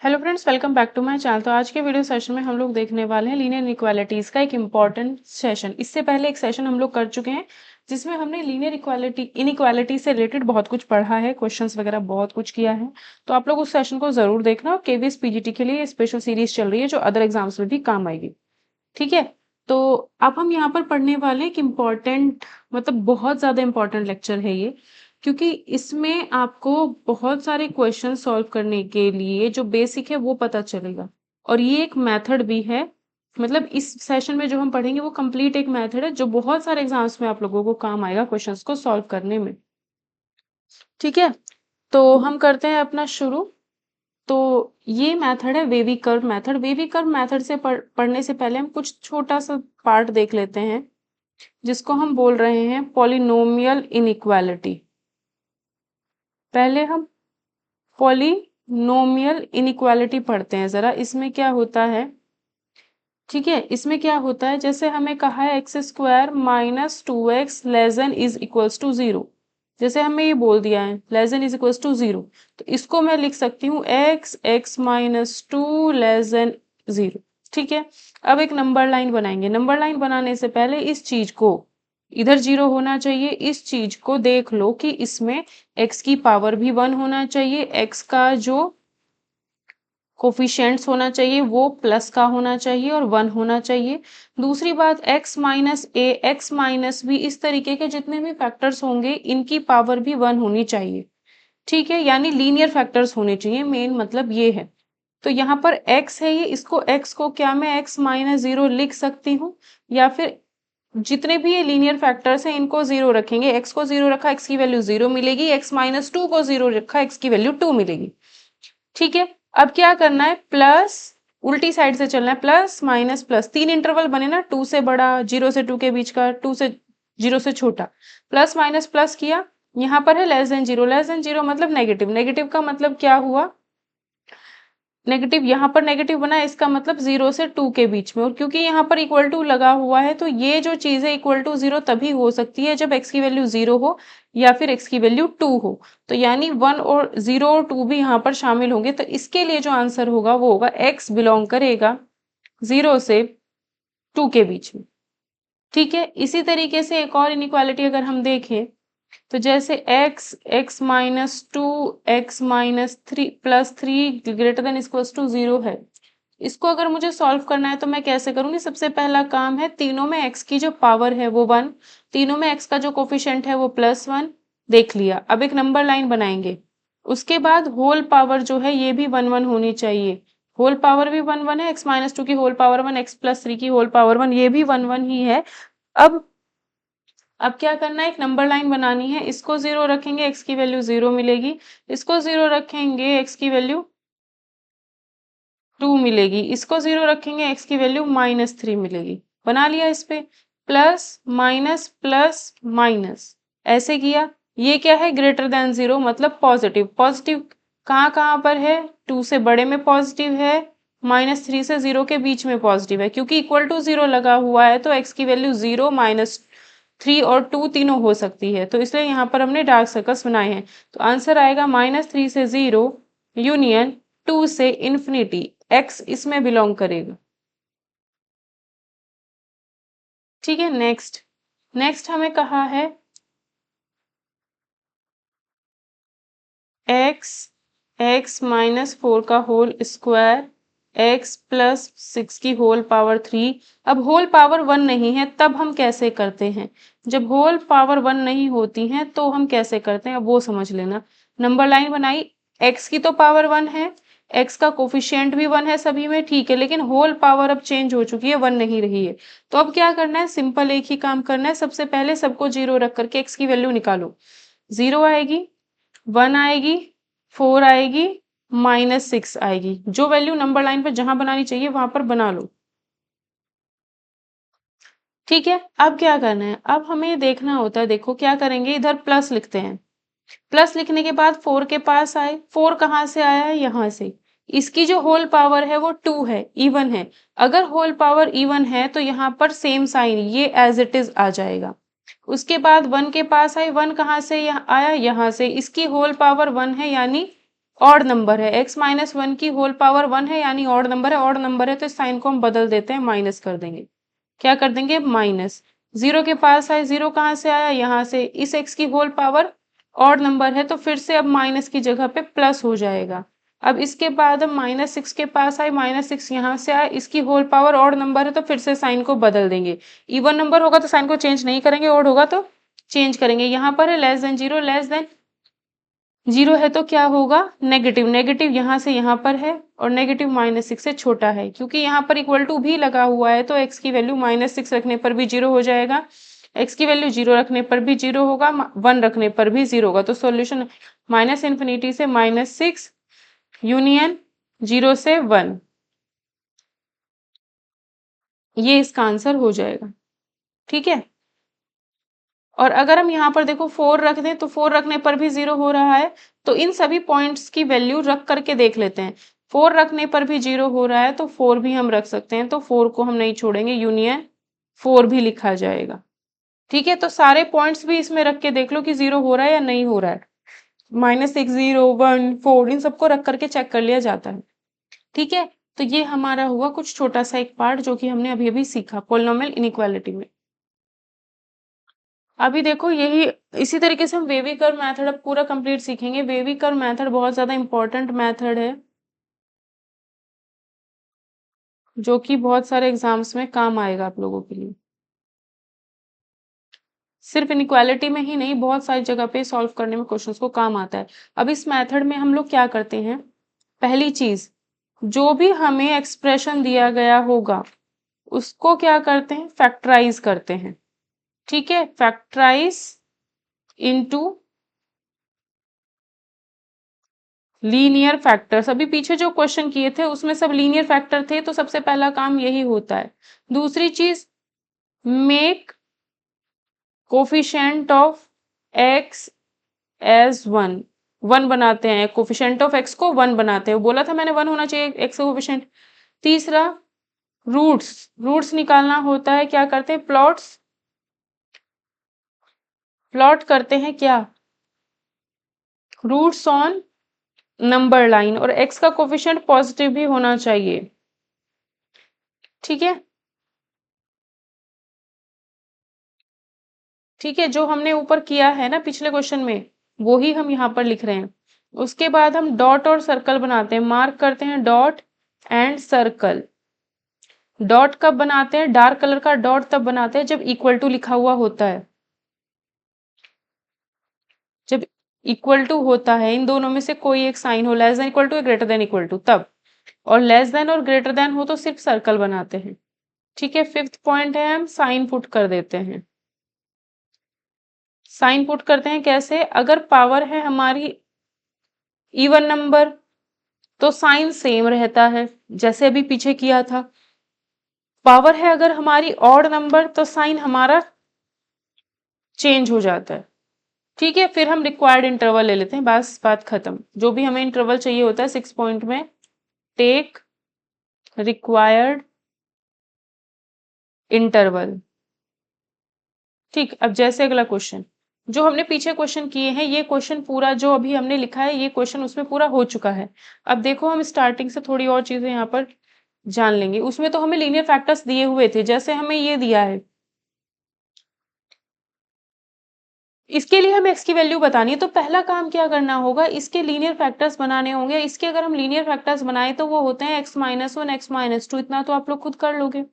Hello friends, welcome back to my channel. तो आज के वीडियो सेशन में हम लोग देखने वाले हैं लीनियर इनइक्वालिटीज का एक इम्पॉर्टेंट सेशन। इससे पहले एक सेशन हम लोग कर चुके हैं जिसमें हमने लीनियर इनइक्वालिटी से रिलेटेड बहुत कुछ पढ़ा है, क्वेश्चंस वगैरह बहुत कुछ किया है। तो आप लोग उस सेशन को जरूर देखना। और केवीएस पीजीटी के लिए स्पेशल सीरीज चल रही है जो अदर एग्जाम्स में भी काम आएगी। ठीक है, तो अब हम यहाँ पर पढ़ने वाले एक इम्पॉर्टेंट, मतलब बहुत ज़्यादा इम्पॉर्टेंट लेक्चर है ये, क्योंकि इसमें आपको बहुत सारे क्वेश्चन सॉल्व करने के लिए जो बेसिक है वो पता चलेगा। और ये एक मेथड भी है, मतलब इस सेशन में जो हम पढ़ेंगे वो कंप्लीट एक मेथड है जो बहुत सारे एग्जाम्स में आप लोगों को काम आएगा क्वेश्चंस को सॉल्व करने में। ठीक है, तो हम करते हैं अपना शुरू। तो ये मेथड है wavy curve method. Wavy curve method से पढ़ने से पहले हम कुछ छोटा सा पार्ट देख लेते हैं जिसको हम बोल रहे हैं पॉलिनोमियल इनइक्वालिटी। पहले हम पॉलिनोमियल इनइक्वालिटी पढ़ते हैं जरा। इसमें क्या होता है, ठीक है, इसमें क्या होता है, जैसे हमें कहा है x square minus 2x less than is equals to 0। जैसे हमें ये बोल दिया है less than is equals to 0, तो इसको मैं लिख सकती हूँ x माइनस 2 लेस देन 0। ठीक है, अब एक नंबर लाइन बनाएंगे। नंबर लाइन बनाने से पहले इस चीज को, इधर 0 होना चाहिए, इस चीज को देख लो कि इसमें x की पावर भी 1 होना चाहिए, x का जो कोफिशिएंट्स होना चाहिए वो प्लस का होना चाहिए और 1 होना चाहिए। दूसरी बात x माइनस ए, एक्स माइनस बी, इस तरीके के जितने भी फैक्टर्स होंगे इनकी पावर भी 1 होनी चाहिए। ठीक है, यानी लीनियर फैक्टर्स होने चाहिए, मेन मतलब ये है। तो यहाँ पर x है, ये इसको x को क्या मैं x माइनस 0 लिख सकती हूँ, या फिर जितने भी ये लीनियर फैक्टर्स हैं इनको 0 रखेंगे। x को 0 रखा, x की वैल्यू 0 मिलेगी, x माइनस 2 को 0 रखा, x की वैल्यू 2 मिलेगी। ठीक है, अब क्या करना है, प्लस, उल्टी साइड से चलना है, प्लस माइनस प्लस, 3 इंटरवल बने ना, 2 से बड़ा, 0 से 2 के बीच का, 2 से 0 से छोटा, प्लस माइनस प्लस किया। यहाँ पर है लेस देन 0, लेस देन 0 मतलब नेगेटिव, नेगेटिव का मतलब क्या हुआ, नेगेटिव, यहाँ पर नेगेटिव बना, इसका मतलब 0 से 2 के बीच में। और क्योंकि यहाँ पर इक्वल टू लगा हुआ है तो ये जो चीज है इक्वल टू 0 तभी हो सकती है जब x की वैल्यू 0 हो या फिर x की वैल्यू 2 हो। तो यानी 1 और 0 और 2 भी यहाँ पर शामिल होंगे। तो इसके लिए जो आंसर होगा वो होगा x बिलोंग करेगा 0 से 2 के बीच में। ठीक है, इसी तरीके से एक और इनइक्वालिटी अगर हम देखें, तो जैसे x minus 2, x minus 3 plus 3 greater than equals to 0 है। इसको अगर मुझे सॉल्व करना है तो मैं कैसे करूंगी, सबसे पहला काम है तीनों में x की जो पावर है वो 1, तीनों में x का जो कोफिशिएंट है वो +1, देख लिया। अब एक नंबर लाइन बनाएंगे, उसके बाद होल पावर जो है ये भी 1 1 होनी चाहिए। होल पावर भी 1 1 है, x माइनस 2 की होल पावर 1, x प्लस 3 की होल पावर 1, ये भी 1 1 ही है। अब क्या करना है, एक नंबर लाइन बनानी है, इसको 0 रखेंगे, x की वैल्यू 0 मिलेगी, इसको 0 रखेंगे, x की वैल्यू 2 मिलेगी, इसको 0 रखेंगे, x की वैल्यू -3 मिलेगी। बना लिया, इस पे प्लस माइनस माइनस, ऐसे किया। ये क्या है, ग्रेटर देन 0 मतलब पॉजिटिव। पॉजिटिव कहाँ कहाँ पर है, 2 से बड़े में पॉजिटिव है, -3 से 0 के बीच में पॉजिटिव है। क्योंकि इक्वल टू 0 लगा हुआ है तो x की वैल्यू 0, -3 और 2 तीनों हो सकती है, तो इसलिए यहाँ पर हमने डार्क सर्कल्स बनाए हैं। तो आंसर आएगा -3 से 0 यूनियन 2 से इंफिनिटी, x इसमें बिलोंग करेगा। ठीक है, नेक्स्ट, नेक्स्ट हमें कहा है x माइनस 4 का होल स्क्वायर, x प्लस 6 की होल पावर 3। अब होल पावर 1 नहीं है तब हम कैसे करते हैं, जब होल पावर 1 नहीं होती है तो हम कैसे करते हैं, अब वो समझ लेना। नंबर लाइन बनाई, x की तो पावर 1 है, x का कोफिशिएंट भी 1 है सभी में, ठीक है, लेकिन होल पावर अब चेंज हो चुकी है, 1 नहीं रही है। तो अब क्या करना है, सिंपल एक ही काम करना है, सबसे पहले सबको 0 रख करके x की वैल्यू निकालो। 0 आएगी, 1 आएगी, 4 आएगी, -6 आएगी। जो वैल्यू नंबर लाइन पर जहां बनानी चाहिए वहां पर बना लो। ठीक है, अब क्या करना है, अब हमें ये देखना होता है, देखो क्या करेंगे, इधर प्लस लिखते हैं, प्लस लिखने के बाद 4 के पास आए, 4 कहाँ से आया है, यहाँ से। इसकी जो होल पावर है वो 2 है, इवन है। अगर होल पावर इवन है तो यहाँ पर सेम साइन ये एज इट इज आ जाएगा। उसके बाद 1 के पास आई, 1 कहाँ से आया, यहाँ से। इसकी होल पावर 1 है यानी ऑड नंबर है, x माइनस वन की होल पावर 1 है यानी ऑड नंबर है, ऑड नंबर है तो इस साइन को हम बदल देते हैं, माइनस कर देंगे। क्या कर देंगे? माइनस। 0 के पास आए, 0 कहाँ से आया? यहाँ से। इस x की होल पावर ऑड नंबर है तो फिर से अब माइनस की जगह पे प्लस हो जाएगा। अब इसके बाद हम -6 के पास आए, -6 यहाँ से आए, इसकी होल पावर ऑड नंबर है तो फिर से साइन को बदल देंगे। इवन नंबर होगा तो साइन को चेंज नहीं करेंगे, ऑड होगा तो चेंज करेंगे। यहाँ पर है लेस देन 0, लेस देन 0 है तो क्या होगा? नेगेटिव। नेगेटिव यहाँ से यहाँ पर है और नेगेटिव -6 से छोटा है, क्योंकि यहाँ पर इक्वल टू भी लगा हुआ है तो x की वैल्यू -6 रखने पर भी 0 हो जाएगा, x की वैल्यू 0 रखने पर भी 0 होगा, 1 रखने पर भी 0 होगा। तो सॉल्यूशन -इन्फिनिटी से -6 यूनियन 0 से 1, ये इसका आंसर हो जाएगा। ठीक है। और अगर हम यहाँ पर देखो 4 रख दें तो 4 रखने पर भी 0 हो रहा है, तो इन सभी पॉइंट्स की वैल्यू रख करके देख लेते हैं। 4 रखने पर भी 0 हो रहा है तो 4 भी हम रख सकते हैं, तो 4 को हम नहीं छोड़ेंगे, यूनियन 4 भी लिखा जाएगा। ठीक है, तो सारे पॉइंट्स भी इसमें रख के देख लो कि 0 हो रहा है या नहीं हो रहा है। -6, 0, 1, 4 इन सबको रख करके चेक कर लिया जाता है। ठीक है, तो ये हमारा हुआ कुछ छोटा सा एक पार्ट जो कि हमने अभी अभी सीखा पॉलिनोमियल इनइक्वालिटी में। अभी देखो यही इसी तरीके से हम वेवी कर्व मेथड अब पूरा कंप्लीट सीखेंगे। वेवी कर्व मेथड बहुत ज्यादा इंपॉर्टेंट मेथड है जो कि बहुत सारे एग्जाम्स में काम आएगा आप लोगों के लिए। सिर्फ इनइक्वालिटी में ही नहीं, बहुत सारी जगह पे सॉल्व करने में क्वेश्चंस को काम आता है। अब इस मेथड में हम लोग क्या करते हैं? पहली चीज, जो भी हमें एक्सप्रेशन दिया गया होगा उसको क्या करते हैं? फैक्टराइज करते हैं। ठीक है, फैक्टराइज इनटू लीनियर फैक्टर्स। अभी पीछे जो क्वेश्चन किए थे उसमें सब लीनियर फैक्टर थे, तो सबसे पहला काम यही होता है। दूसरी चीज, make coefficient of x as 1, 1 बनाते हैं, कोफिशिएंट ऑफ एक्स को 1 बनाते हैं, बोला था मैंने 1 होना चाहिए एक्स का कोफिशिएंट। तीसरा, रूट्स, रूट्स निकालना होता है, क्या करते हैं? प्लॉट करते हैं क्या? रूट्स ऑन नंबर लाइन, और एक्स का कोफिशिएंट पॉजिटिव भी होना चाहिए। ठीक है, ठीक है, जो हमने ऊपर किया है ना पिछले क्वेश्चन में, वो ही हम यहाँ पर लिख रहे हैं। उसके बाद हम डॉट और सर्कल बनाते हैं, मार्क करते हैं डॉट एंड सर्कल। डॉट कब बनाते हैं? डार्क कलर का डॉट तब बनाते हैं जब इक्वल टू लिखा हुआ होता है, जब इक्वल टू होता है, इन दोनों में से कोई एक साइन हो, लेस देन इक्वल टू या ग्रेटर देन इक्वल टू, तब। और लेस देन और ग्रेटर देन हो तो सिर्फ सर्कल बनाते हैं। ठीक है, फिफ्थ पॉइंट है, हम साइन पुट कर देते हैं। साइन पुट करते हैं कैसे? अगर पावर है हमारी इवन नंबर तो साइन सेम रहता है, जैसे अभी पीछे किया था। पावर है अगर हमारी ऑड नंबर तो साइन हमारा चेंज हो जाता है। ठीक है, फिर हम रिक्वायर्ड इंटरवल ले लेते हैं, बस बात खत्म। जो भी हमें इंटरवल चाहिए होता है 6 पॉइंट में, टेक रिक्वायर्ड इंटरवल। ठीक, अब जैसे अगला क्वेश्चन, जो हमने पीछे क्वेश्चन किए हैं, ये क्वेश्चन पूरा जो अभी हमने लिखा है ये क्वेश्चन उसमें पूरा हो चुका है। अब देखो हम स्टार्टिंग से थोड़ी और चीजें यहाँ पर जान लेंगे। उसमें तो हमें लीनियर फैक्टर्स दिए हुए थे, जैसे हमें ये दिया है, इसके लिए हमें x की वैल्यू बतानी है, तो पहला काम क्या करना होगा? इसके लीनियर फैक्टर्स बनाने होंगे। इसके अगर हम लीनियर फैक्टर्स बनाए तो वो होते हैं x-1, x-2, इतना तो आप लोग खुद कर लोगे।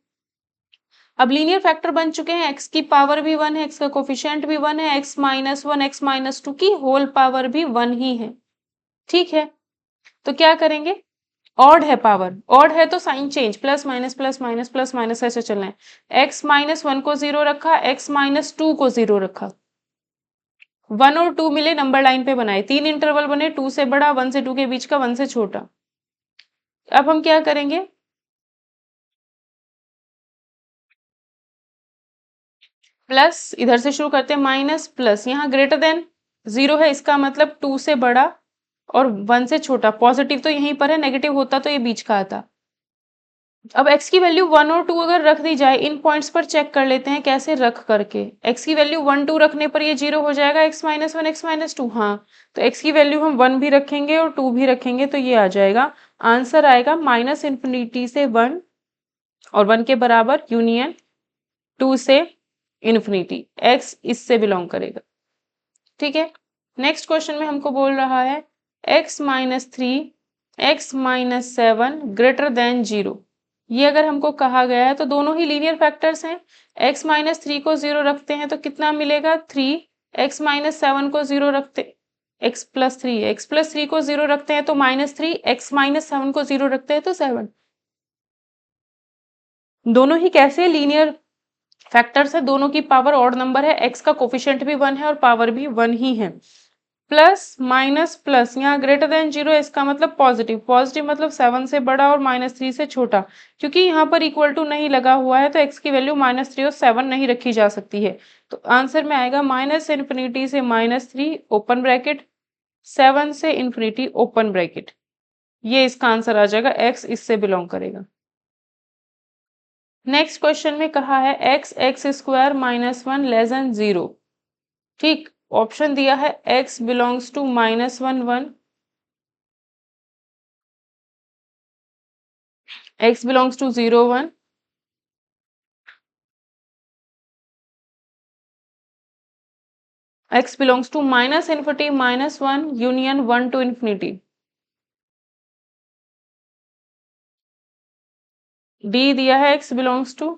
अब लीनियर फैक्टर बन चुके हैं, x की पावर भी 1 है, x का कोफिशिएंट भी 1 है, x-1, x-2 की होल पावर भी 1 ही है। ठीक है, तो क्या करेंगे? ऑड है पावर, ऑड है तो sign change, plus minus plus minus plus minus ऐसे चलना है। x-1 को 0 रखा, x-2 को 0 रखा, 1 और 2 मिले, नंबर लाइन पे बनाए, 3 इंटरवल बने, 2 से बड़ा, 1 से 2 के बीच का, 1 से छोटा। अब हम क्या करेंगे? प्लस, इधर से शुरू करते हैं, माइनस प्लस, यहाँ ग्रेटर देन 0 है, इसका मतलब 2 से बड़ा और 1 से छोटा। पॉजिटिव तो यहीं पर है, नेगेटिव होता तो ये बीच का आता। अब x की वैल्यू 1 और 2 अगर रख दी जाए, इन पॉइंट्स पर चेक कर लेते हैं कैसे रख करके। x की वैल्यू 1 2 रखने पर ये 0 हो जाएगा, x माइनस 1 x माइनस 2। हाँ, तो x की वैल्यू हम 1 भी रखेंगे और 2 भी रखेंगे तो ये आ जाएगा, आंसर आएगा माइनस इन्फिनिटी से 1 और 1 के बराबर यूनियन 2 से इन्फिनिटी। x इससे बिलोंग करेगा। ठीक है, नेक्स्ट क्वेश्चन में हमको बोल रहा है x minus 3 x minus 7 greater than 0। ये अगर हमको कहा गया है तो दोनों ही लीनियर फैक्टर्स हैं। x माइनस 3 को 0 रखते हैं तो कितना मिलेगा 3, x माइनस 7 को 0 रखते x प्लस 3, x प्लस 3 को 0 रखते हैं तो -3, x माइनस 7 को 0 रखते हैं तो 7। दोनों ही कैसे लीनियर फैक्टर्स है, दोनों की पावर ऑड नंबर है, x का कोफिशिएंट भी 1 है और पावर भी 1 ही है। प्लस माइनस प्लस, यहाँ ग्रेटर देन 0 इसका मतलब पॉजिटिव, पॉजिटिव मतलब 7 से बड़ा और -3 से छोटा। क्योंकि यहाँ पर इक्वल टू नहीं लगा हुआ है तो x की वैल्यू -3 और 7 नहीं रखी जा सकती है। तो आंसर में आएगा माइनस इन्फिनिटी से -3 ओपन ब्रैकेट 7 से इन्फिनिटी ओपन ब्रैकेट। ये इसका आंसर आ जाएगा, x इससे बिलोंग करेगा। नेक्स्ट क्वेश्चन में कहा है x x square minus 1 less than 0। ठीक, ऑप्शन दिया है x belongs to -1 1, x belongs to 0 1, x belongs to minus infinity -1 union 1 to infinity। D दिया है x belongs to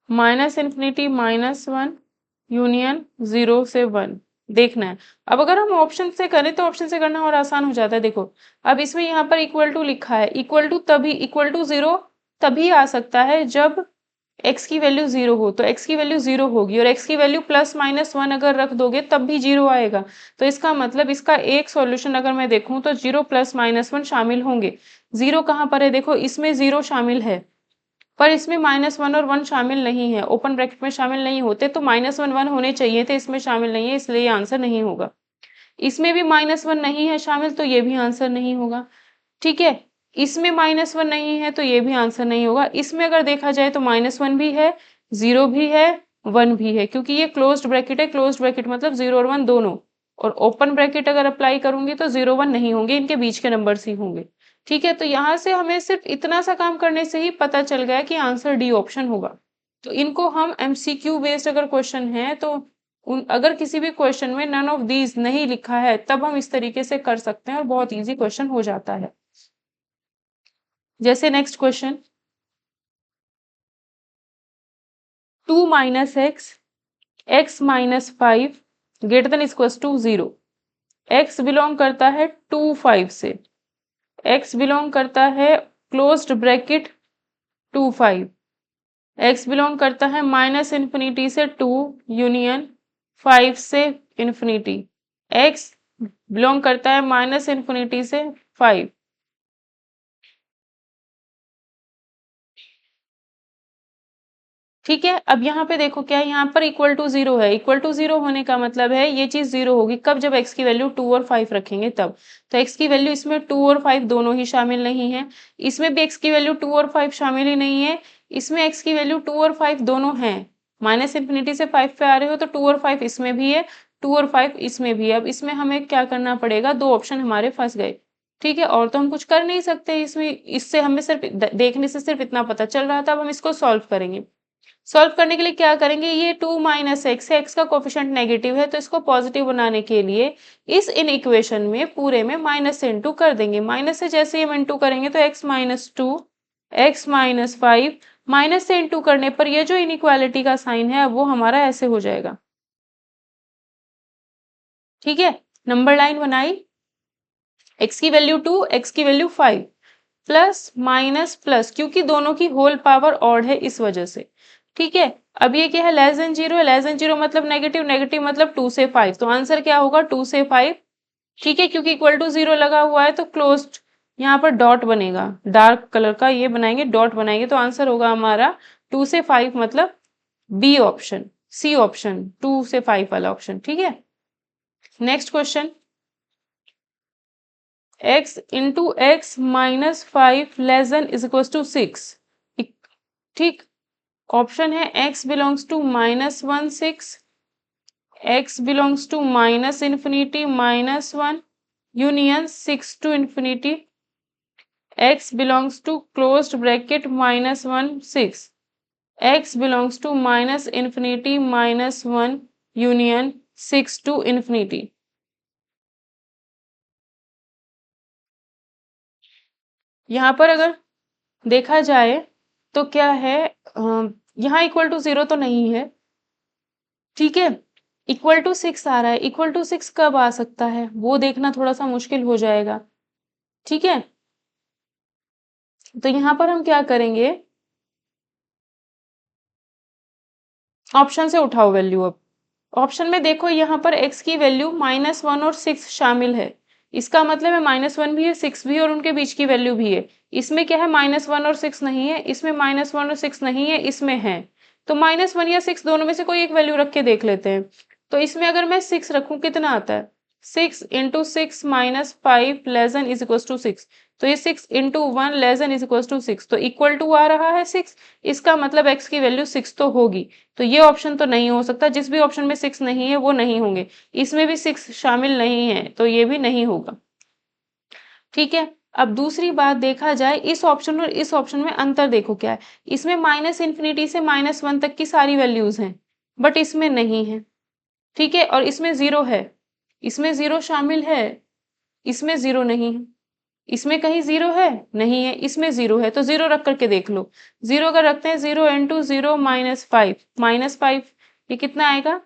minus infinity -1 union 0 से 1। देखना है, अब अगर हम ऑप्शन से करें तो ऑप्शन से करना और आसान हो जाता है। देखो, अब इसमें यहाँ पर इक्वल टू लिखा है, इक्वल टू तभी, इक्वल टू 0 तभी आ सकता है जब x की वैल्यू 0 हो। तो x की वैल्यू 0 होगी और x की वैल्यू +-1 अगर रख दोगे तब भी 0 आएगा। तो इसका मतलब इसका एक सॉल्यूशन अगर मैं देखूं तो 0 +-1 शामिल होंगे। 0 कहाँ पर है, देखो इसमें 0 शामिल है पर इसमें -1 और 1 शामिल नहीं है, ओपन ब्रैकेट में शामिल नहीं होते, तो -1 1 होने चाहिए थे, इसमें शामिल नहीं है, इसलिए ये आंसर नहीं होगा। इसमें भी -1 नहीं है शामिल तो ये भी आंसर नहीं होगा। ठीक है, इसमें -1 नहीं है तो ये भी आंसर नहीं होगा। इसमें अगर देखा जाए तो -1 भी है, 0 भी है, 1 भी है, क्योंकि ये क्लोज्ड ब्रैकेट है। क्लोज्ड ब्रैकेट मतलब 0 और 1 दोनों। और ओपन ब्रैकेट अगर अप्लाई करूंगी तो 0 1 नहीं होंगे, इनके बीच के नंबर्स ही होंगे। ठीक है, तो यहाँ से हमें सिर्फ इतना सा काम करने से ही पता चल गया कि आंसर डी ऑप्शन होगा। तो इनको हम एमसीक्यू बेस्ड अगर क्वेश्चन है तो अगर किसी भी क्वेश्चन में नन ऑफ दीज नहीं लिखा है तब हम इस तरीके से कर सकते हैं और बहुत इजी क्वेश्चन हो जाता है। जैसे next question, 2 minus x minus 5 greater than equals to 0। X belong करता है 2 5 से, एक्स बिलोंग करता है क्लोज्ड ब्रैकेट 2 5, एक्स बिलोंग करता है माइनस इन्फिनिटी से 2 यूनियन 5 से इन्फिनिटी, एक्स बिलोंग करता है माइनस इन्फिनिटी से 5। ठीक है, अब यहाँ पे देखो क्या है, यहाँ पर इक्वल टू 0 है, इक्वल टू 0 होने का मतलब है ये चीज 0 होगी कब, जब x की वैल्यू 2 और 5 रखेंगे तब। तो x की वैल्यू इसमें 2 और 5 दोनों ही शामिल नहीं है, इसमें भी x की वैल्यू 2 और 5 शामिल ही नहीं है, इसमें x की वैल्यू 2 और 5 दोनों हैं। माइनस इन्फिनिटी से 5 पे आ रहे हो तो 2 और 5 इसमें भी है, 2 और 5 इसमें भी है। अब इसमें हमें क्या करना पड़ेगा, दो ऑप्शन हमारे फंस गए। ठीक है, और तो हम कुछ कर नहीं सकते इसमें, इससे हमें सिर्फ देखने से सिर्फ इतना पता चल रहा था। अब हम इसको सॉल्व करेंगे। सॉल्व करने के लिए क्या करेंगे, ये 2 माइनस एक्स है, एक्स का कोफिशिएंट नेगेटिव है तो इसको पॉजिटिव बनाने के लिए इस इन इक्वेशन में पूरे में माइनस से इंटू कर देंगे। माइनस से जैसे हम इंटू करेंगे तो x minus 2 x minus 5, minus से इंटू करने पर ये जो इनइक्वालिटी का साइन है वो हमारा ऐसे हो जाएगा। ठीक है, नंबर लाइन बनाई, एक्स की वैल्यू 2 एक्स की वैल्यू 5, प्लस माइनस प्लस, क्योंकि दोनों की होल पावर ऑड है इस वजह से। ठीक है, अब ये क्या है, लेस देन 0 है, लेस देन 0 मतलब नेगेटिव, नेगेटिव मतलब 2 से 5, तो आंसर क्या होगा 2 से 5। ठीक है, क्योंकि इक्वल टू 0 लगा हुआ है तो क्लोज्ड यहाँ पर डॉट बनेगा, डार्क कलर का ये बनाएंगे, डॉट बनाएंगे, तो आंसर होगा हमारा 2 से 5 मतलब बी ऑप्शन, सी ऑप्शन, 2 से 5 वाला ऑप्शन। ठीक है, next question, x into x minus 5 less than is equal to 6। ठीक, ऑप्शन है x belongs to -1 6, x belongs to minus infinity -1 union 6 to infinity, x belongs to closed bracket -1 6, x belongs to minus infinity -1 union 6 to infinity. यहाँ पर अगर देखा जाए तो क्या है, यहाँ इक्वल टू 0 तो नहीं है, ठीक है, इक्वल टू 6 आ रहा है। इक्वल टू 6 कब आ सकता है वो देखना थोड़ा सा मुश्किल हो जाएगा, ठीक है। तो यहाँ पर हम क्या करेंगे, ऑप्शन से उठाओ वैल्यू। अब ऑप्शन में देखो, यहाँ पर x की वैल्यू -1 और 6 शामिल है, इसका मतलब है -1 भी है 6 भी है और उनके बीच की वैल्यू भी है। इसमें क्या है, -1 और 6 नहीं है, इसमें -1 और 6 नहीं है, इसमें है। तो -1 या 6 दोनों में से कोई एक वैल्यू रख के देख लेते हैं। तो इसमें अगर मैं 6 रखूं कितना आता है, 6 into 6 minus 5 less than is equal to 6। तो ये 6 into 1 less than is equal to 6, तो इक्वल टू आ रहा है 6, इसका मतलब x की वैल्यू 6 तो होगी। तो ये ऑप्शन तो नहीं हो सकता, जिस भी ऑप्शन में 6 नहीं है वो नहीं होंगे। इसमें भी 6 शामिल नहीं है तो ये भी नहीं होगा, ठीक है। अब दूसरी बात देखा जाए, इस ऑप्शन और इस ऑप्शन में अंतर देखो क्या है। इसमें माइनस इन्फिनिटी से -1 तक की सारी वैल्यूज हैं, बट इसमें नहीं है, ठीक है। और इसमें 0 है, इसमें 0 शामिल है, इसमें 0 नहीं है। इसमें कहीं 0 है, नहीं है, इसमें 0 है, तो 0 रख करके देख लो। 0 अगर रखते हैं, 0 इंटू 0 -5, ये कितना आएगा,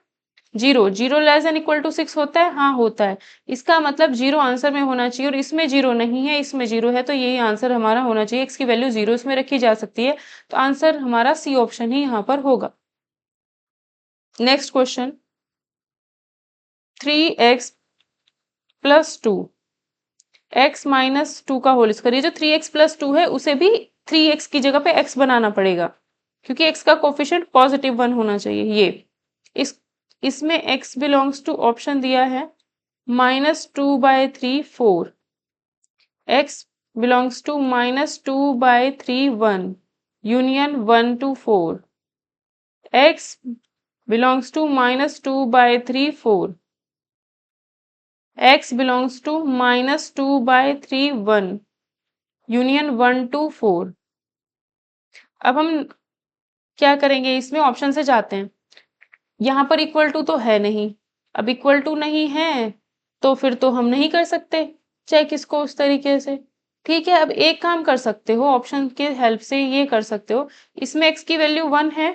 0। 0 लेस देन इक्वल टू 6 होता है, हाँ होता है। इसका मतलब 0 आंसर में होना चाहिए, और इसमें 0 नहीं है, इसमें 0 है, तो यही आंसर हमारा होना चाहिए। x की वैल्यू 0 इसमें रखी जा सकती है, तो आंसर हमारा सी ऑप्शन ही यहाँ पर होगा। Next question, 3x plus 2 x minus 2 का होल स्क्वायर। ये जो 3x प्लस 2 है उसे भी 3x की जगह पे x बनाना पड़ेगा, क्योंकि x का कोफिशिएंट +1 होना चाहिए। ये इस इसमें x बिलोंग्स टू ऑप्शन दिया है -2/3 4, x belongs to -2/3 1 union 1 to 4, x belongs to -2/3 4, x belongs to -2/3 1 union 1 to 4। अब हम क्या करेंगे, इसमें ऑप्शन से जाते हैं। यहाँ पर इक्वल टू तो है नहीं, अब इक्वल टू नहीं है तो फिर तो हम नहीं कर सकते चेक इसको उस तरीके से, ठीक है। अब एक काम कर सकते हो, ऑप्शन के हेल्प से ये कर सकते हो, इसमें x की वैल्यू 1 है,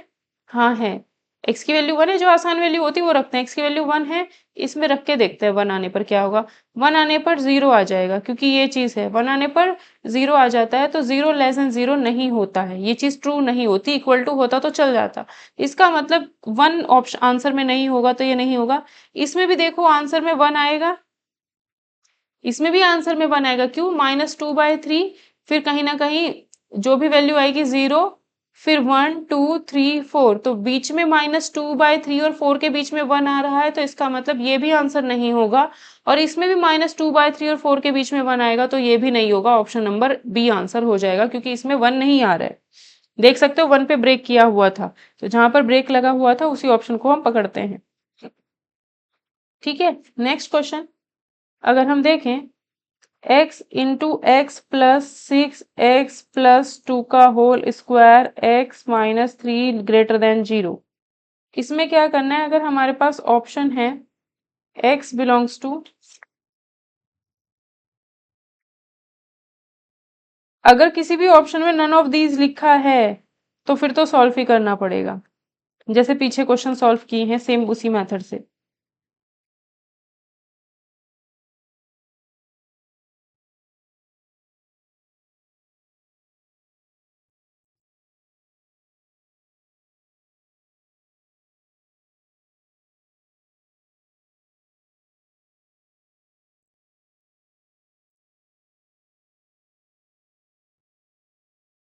हाँ है, x की वैल्यू 1 है, जो आसान वैल्यू होती है वो रखते हैं। x की वैल्यू 1 है, इसमें रख के देखते हैं 1 आने पर क्या होगा। 1 आने पर 0 आ जाएगा, क्योंकि ये चीज है, 1 आने पर 0 आ जाता है, तो 0 लेस देन 0 नहीं होता है, ये चीज ट्रू नहीं होती। इक्वल टू होता तो चल जाता, इसका मतलब 1 ऑप्शन आंसर में नहीं होगा, तो ये नहीं होगा। इसमें भी देखो आंसर में 1 आएगा, इसमें भी आंसर में 1 आएगा, क्यों, -2/3, फिर कहीं ना कहीं जो भी वैल्यू आएगी 0, फिर 1 2 3 4, तो बीच में -2/3 और 4 के बीच में 1 आ रहा है, तो इसका मतलब ये भी आंसर नहीं होगा। और इसमें भी -2/3 और 4 के बीच में 1 आएगा, तो ये भी नहीं होगा, ऑप्शन नंबर बी आंसर हो जाएगा, क्योंकि इसमें 1 नहीं आ रहा है। देख सकते हो 1 पे ब्रेक किया हुआ था, तो जहां पर ब्रेक लगा हुआ था उसी ऑप्शन को हम पकड़ते हैं, ठीक है। नेक्स्ट क्वेश्चन अगर हम देखें, x into x plus 6x plus 2 का whole square x minus 3 greater than 0। इसमें क्या करना है, अगर हमारे पास ऑप्शन है x बिलोंग्स टू, अगर किसी भी ऑप्शन में नन ऑफ दीज लिखा है तो फिर तो सॉल्व ही करना पड़ेगा, जैसे पीछे क्वेश्चन सॉल्व किए हैं सेम उसी मेथड से।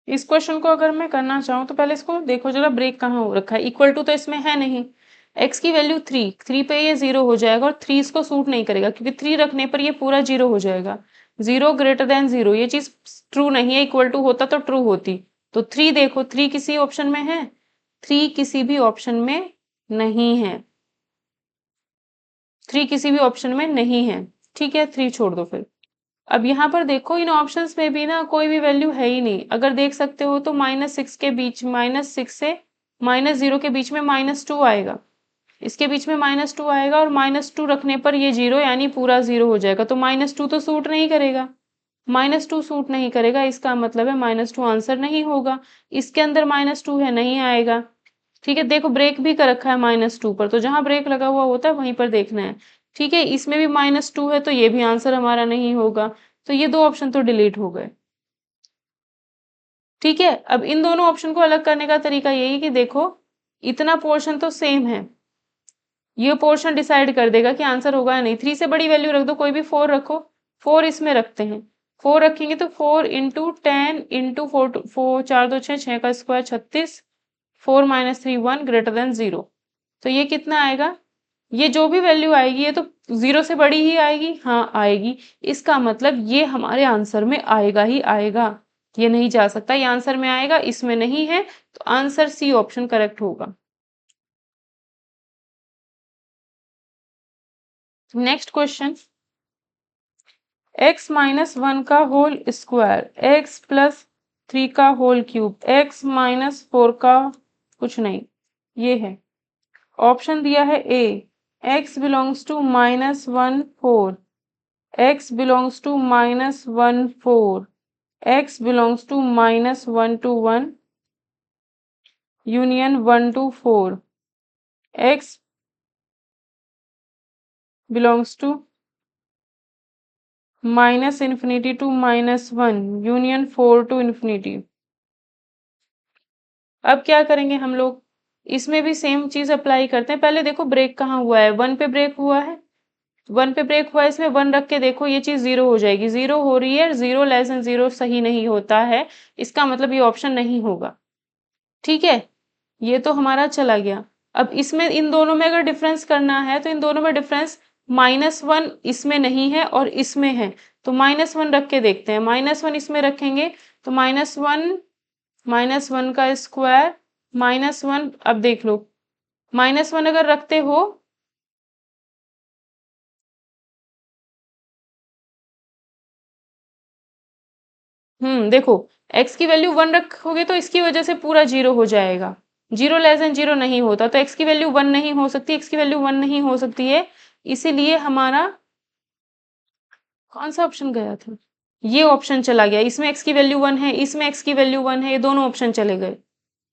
इस क्वेश्चन को अगर मैं करना चाहूँ तो पहले इसको देखो जरा, ब्रेक कहाँ हो रखा है, इक्वल टू तो इसमें है नहीं, x की वैल्यू 3 पे ये 0 हो जाएगा और 3 इसको सूट नहीं करेगा क्योंकि 3 रखने पर ये पूरा 0 हो जाएगा। 0 ग्रेटर देन 0 ये चीज ट्रू नहीं है, इक्वल टू होता तो ट्रू होती। तो 3 देखो 3 किसी ऑप्शन में है? 3 किसी भी ऑप्शन में नहीं है। 3 किसी भी ऑप्शन में नहीं है। ठीक है, 3 छोड़ दो फिर। अब यहाँ पर देखो इन ऑप्शंस में भी ना कोई भी वैल्यू है ही नहीं। अगर देख सकते हो तो -6 के बीच -6 से -0 के बीच में -2 आएगा। इसके बीच में -2 आएगा और -2 रखने पर ये 0 यानी पूरा 0 हो जाएगा। तो -2 तो सूट नहीं करेगा। -2 सूट नहीं करेगा, इसका मतलब है -2 आंसर नहीं होगा। इसके अंदर -2 है, नहीं आएगा। ठीक है, देखो ब्रेक भी कर रखा है -2 पर, तो जहां ब्रेक लगा हुआ होता है वहीं पर देखना है। ठीक है, इसमें भी -2 है तो ये भी आंसर हमारा नहीं होगा। तो ये दो ऑप्शन तो डिलीट हो गए। ठीक है, अब इन दोनों ऑप्शन को अलग करने का तरीका यही कि देखो इतना पोर्शन तो सेम है, ये पोर्शन डिसाइड कर देगा कि आंसर होगा या नहीं। 3 से बड़ी वैल्यू रख दो, कोई भी 4 रखो। 4 इसमें रखते हैं, 4 रखेंगे तो 4 इंटू 10 इंटू 4 4 2 6 6 का स्क्वायर 36। 4 - 3 1 greater than 0। तो ये कितना आएगा? ये जो भी वैल्यू आएगी ये तो 0 से बड़ी ही आएगी। हाँ आएगी, इसका मतलब ये हमारे आंसर में आएगा ही आएगा, ये नहीं जा सकता। ये आंसर में आएगा, इसमें नहीं है, तो आंसर सी ऑप्शन करेक्ट होगा। नेक्स्ट क्वेश्चन, x - 1 का होल स्क्वायर, x + 3 का होल क्यूब, x - 4 का कुछ नहीं, ये है। ऑप्शन दिया है A, x belongs to -1 4, x belongs to -1 4, x belongs to -1 to 1 union 1 to 4, x belongs to -infinity to -1 union 4 to infinity। अब क्या करेंगे हम लोग, इसमें भी सेम चीज अप्लाई करते हैं। पहले देखो ब्रेक कहाँ हुआ है, 1 पे ब्रेक हुआ है। 1 पे ब्रेक हुआ है, इसमें 1 रख के देखो ये चीज 0 हो जाएगी। 0 हो रही है, 0 लेस देन 0 सही नहीं होता है, इसका मतलब ये ऑप्शन नहीं होगा। ठीक है, ये तो हमारा चला गया। अब इसमें इन दोनों में अगर डिफरेंस करना है तो इन दोनों में डिफरेंस -1 इसमें नहीं है और इसमें है, तो -1 रख के देखते हैं। -1 इसमें रखेंगे तो -1 का स्क्वायर -1। अब देख लो -1 अगर रखते हो देखो x की वैल्यू 1 रखोगे तो इसकी वजह से पूरा 0 हो जाएगा। 0 लेस देन 0 नहीं होता, तो x की वैल्यू 1 नहीं हो सकती, x की वैल्यू 1 नहीं हो सकती है। इसीलिए हमारा कौन सा ऑप्शन गया था? ये ऑप्शन चला गया। इसमें x की वैल्यू 1 है, इसमें x की वैल्यू 1 है, ये दोनों ऑप्शन चले गए।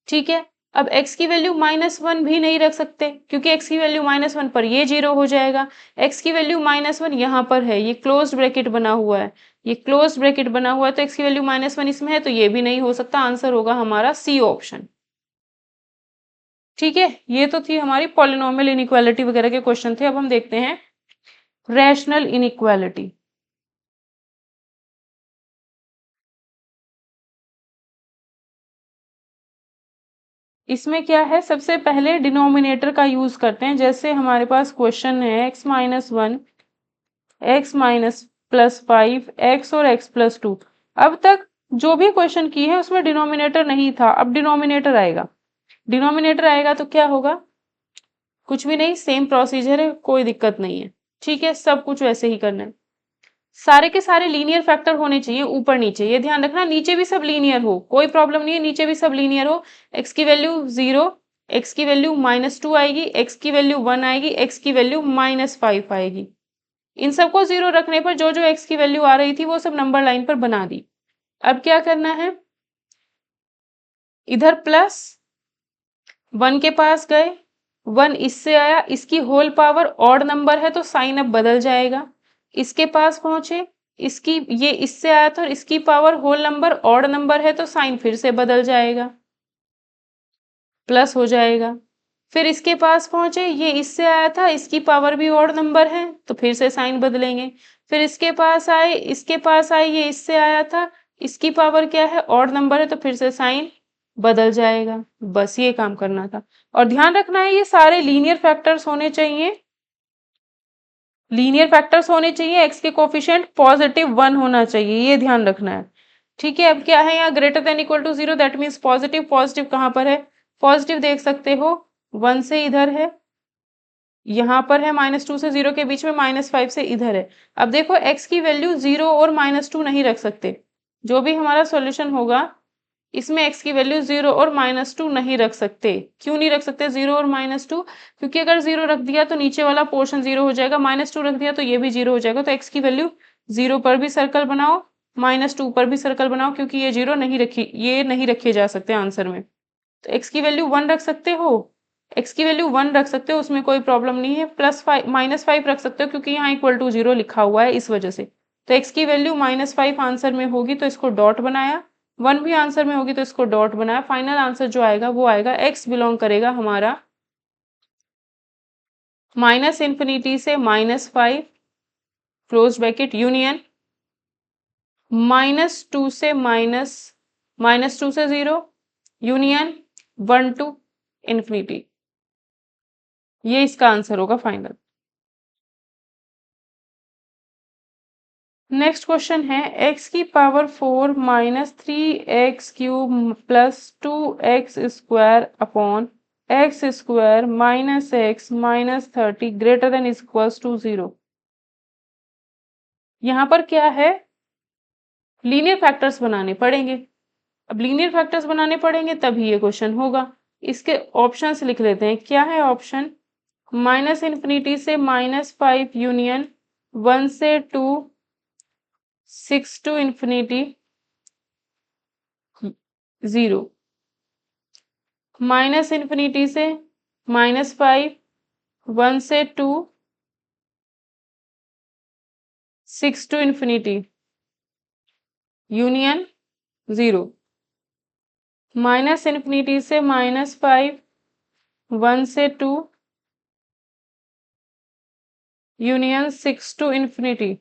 ठीक है, अब x की वैल्यू -1 भी नहीं रख सकते क्योंकि x की वैल्यू -1 पर ये 0 हो जाएगा। x की वैल्यू -1 यहाँ पर है, ये क्लोज्ड ब्रैकेट बना हुआ है, ये क्लोज्ड ब्रैकेट बना हुआ है, तो x की वैल्यू -1 इसमें है तो ये भी नहीं हो सकता। आंसर होगा हमारा सी ऑप्शन। ठीक है, ये तो थी हमारी पॉलिनोमियल इनइक्वालिटी वगैरह के क्वेश्चन थे। अब हम देखते हैं रैशनल इनइक्वालिटी। इसमें क्या है, सबसे पहले डिनोमिनेटर का यूज करते हैं। जैसे हमारे पास क्वेश्चन है x - 1 x - +5 x और x + 2। अब तक जो भी क्वेश्चन की है उसमें डिनोमिनेटर नहीं था, अब डिनोमिनेटर आएगा। डिनोमिनेटर आएगा तो क्या होगा, कुछ भी नहीं, सेम प्रोसीजर है, कोई दिक्कत नहीं है। ठीक है, सब कुछ वैसे ही करना है। सारे के सारे लीनियर फैक्टर होने चाहिए ऊपर नीचे, ये ध्यान रखना। नीचे भी सब लीनियर हो, कोई प्रॉब्लम नहीं है, नीचे भी सब लीनियर हो। x की वैल्यू 0, x की वैल्यू -2 आएगी, x की वैल्यू 1 आएगी, x की वैल्यू -5 आएगी। इन सबको 0 रखने पर जो जो x की वैल्यू आ रही थी वो सब नंबर लाइन पर बना दी। अब क्या करना है, इधर +1 के पास गए, 1 इससे आया, इसकी होल पावर ऑड नंबर है तो साइन अब बदल जाएगा। इसके पास पहुंचे, इसकी ये इससे आया था और इसकी power whole number odd number है तो साइन फिर से बदल जाएगा, प्लस हो जाएगा। फिर इसके पास पहुंचे, ये इससे आया था, इसकी पावर भी ऑड नंबर है तो फिर से साइन बदलेंगे। फिर इसके पास आए, इसके पास आए, ये इससे आया था, इसकी पावर क्या है, ऑड नंबर है तो फिर से साइन बदल जाएगा। बस ये काम करना था। और ध्यान रखना है ये सारे लीनियर फैक्टर्स होने चाहिए, लीनियर फैक्टर्स होने चाहिए, एक्स के कोफिशिएंट +1 होना चाहिए, ये ध्यान रखना है। ठीक है, अब क्या है यहाँ greater than equal to 0, that means positive. Positive कहाँ पर है? पॉजिटिव देख सकते हो 1 से इधर है, यहाँ पर है -2 से 0 के बीच में, -5 से इधर है। अब देखो x की वैल्यू 0 और -2 नहीं रख सकते। जो भी हमारा सॉल्यूशन होगा इसमें x की वैल्यू 0 और -2 नहीं रख सकते। क्यों नहीं रख सकते 0 और -2? क्योंकि अगर 0 रख दिया तो नीचे वाला पोर्शन 0 हो जाएगा, -2 रख दिया तो ये भी 0 हो जाएगा। तो x की वैल्यू 0 पर भी सर्कल बनाओ, -2 पर भी सर्कल बनाओ, क्योंकि ये 0 नहीं रखी, ये नहीं रखे जा सकते आंसर में। तो x की वैल्यू 1 रख सकते हो, x की वैल्यू 1 रख सकते हो, उसमें कोई प्रॉब्लम नहीं है। -5 रख सकते हो क्योंकि यहाँ इक्वल टू 0 लिखा हुआ है इस वजह से। तो x की वैल्यू -5 आंसर में होगी तो इसको डॉट बनाया, 1 भी आंसर में होगी तो इसको डॉट बनाया। फाइनल आंसर जो आएगा वो आएगा x बिलोंग करेगा हमारा -∞ से -5 क्लोज ब्रैकेट यूनियन -2 से -2 से 0 यूनियन 1 टू इन्फिनिटी। ये इसका आंसर होगा फाइनल। नेक्स्ट क्वेश्चन है x की power 4 -3x³ plus 2x² upon x² -x -30 greater than equals to 0। यहाँ पर क्या है? लीनियर फैक्टर्स बनाने पड़ेंगे। अब लीनियर फैक्टर्स बनाने पड़ेंगे तभी ये क्वेश्चन होगा। इसके ऑप्शंस लिख लेते हैं। क्या है ऑप्शन? -∞ से -5 यूनियन 1 से 2 6 टू इन्फिनिटी 0, -∞ से -5 1 से 2 6 टू इन्फिनिटी यूनियन 0, -∞ से -5 1 से 2 union 6 to infinity.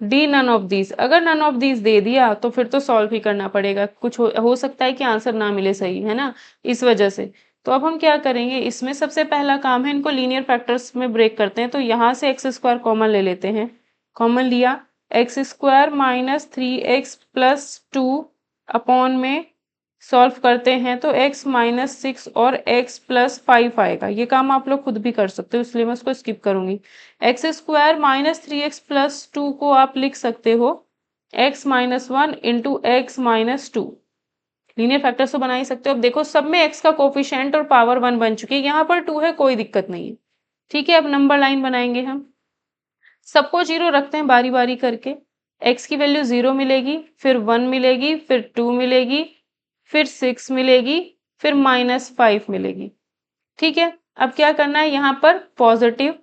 D none of these. अगर नन ऑफ दीज दे दिया तो फिर तो सॉल्व ही करना पड़ेगा, कुछ हो सकता है कि आंसर ना मिले सही, है ना, इस वजह से। तो अब हम क्या करेंगे, इसमें सबसे पहला काम है इनको लीनियर फैक्टर्स में ब्रेक करते हैं। तो यहाँ से x² कॉमन ले लेते हैं। कॉमन लिया, x² -3x प्लस 2 अपॉन में सॉल्व करते हैं तो x -6 और x + 5 आएगा। ये काम आप लोग खुद भी कर सकते हो, इसलिए मैं उसको स्किप करूंगी। x² -3x प्लस 2 को आप लिख सकते हो x -1 into x -2। Linear factors तो बना ही सकते हो। अब देखो सब में x का कोफिशिएंट और पावर 1 बन चुकी है, यहाँ पर 2 है, कोई दिक्कत नहीं है। ठीक है, अब नंबर लाइन बनाएंगे हम। सबको 0 रखते हैं बारी बारी करके। x की वैल्यू 0 मिलेगी, फिर 1 मिलेगी, फिर 2 मिलेगी, फिर 6 मिलेगी, फिर -5 मिलेगी। ठीक है, अब क्या करना है, यहाँ पर पॉजिटिव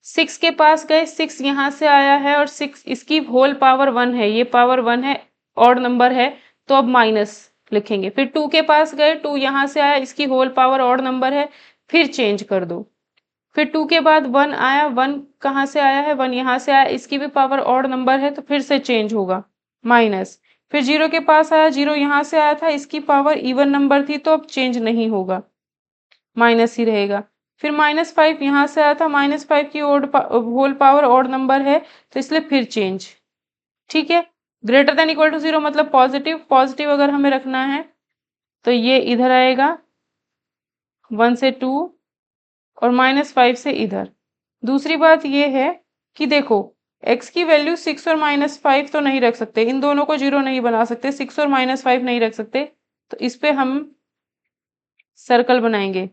6 के पास गए, 6 यहाँ से आया है और 6 इसकी होल पावर 1 है, ये पावर 1 है, ऑड नंबर है, तो अब माइनस लिखेंगे। फिर 2 के पास गए, 2 यहाँ से आया, इसकी होल पावर ऑड नंबर है, फिर चेंज कर दो। फिर 2 के बाद 1 आया, 1 कहाँ से आया है, 1 यहाँ से आया, इसकी भी पावर ऑड नंबर है तो फिर से चेंज होगा माइनस। फिर 0 के पास आया, 0 यहाँ से आया था, इसकी पावर इवन नंबर थी तो अब चेंज नहीं होगा, माइनस ही रहेगा। फिर -5 यहाँ से आया था, -5 की होल पावर ऑड नंबर है तो इसलिए फिर चेंज। ठीक है, ग्रेटर देन इक्वल टू 0 मतलब पॉजिटिव। पॉजिटिव अगर हमें रखना है तो ये इधर आएगा 1 से 2 और -5 से इधर। दूसरी बात ये है कि देखो x की वैल्यू 6 और -5 तो नहीं रख सकते, इन दोनों को 0 नहीं बना सकते, 6 और -5 नहीं रख सकते, तो इस पे हम सर्कल बनाएंगे,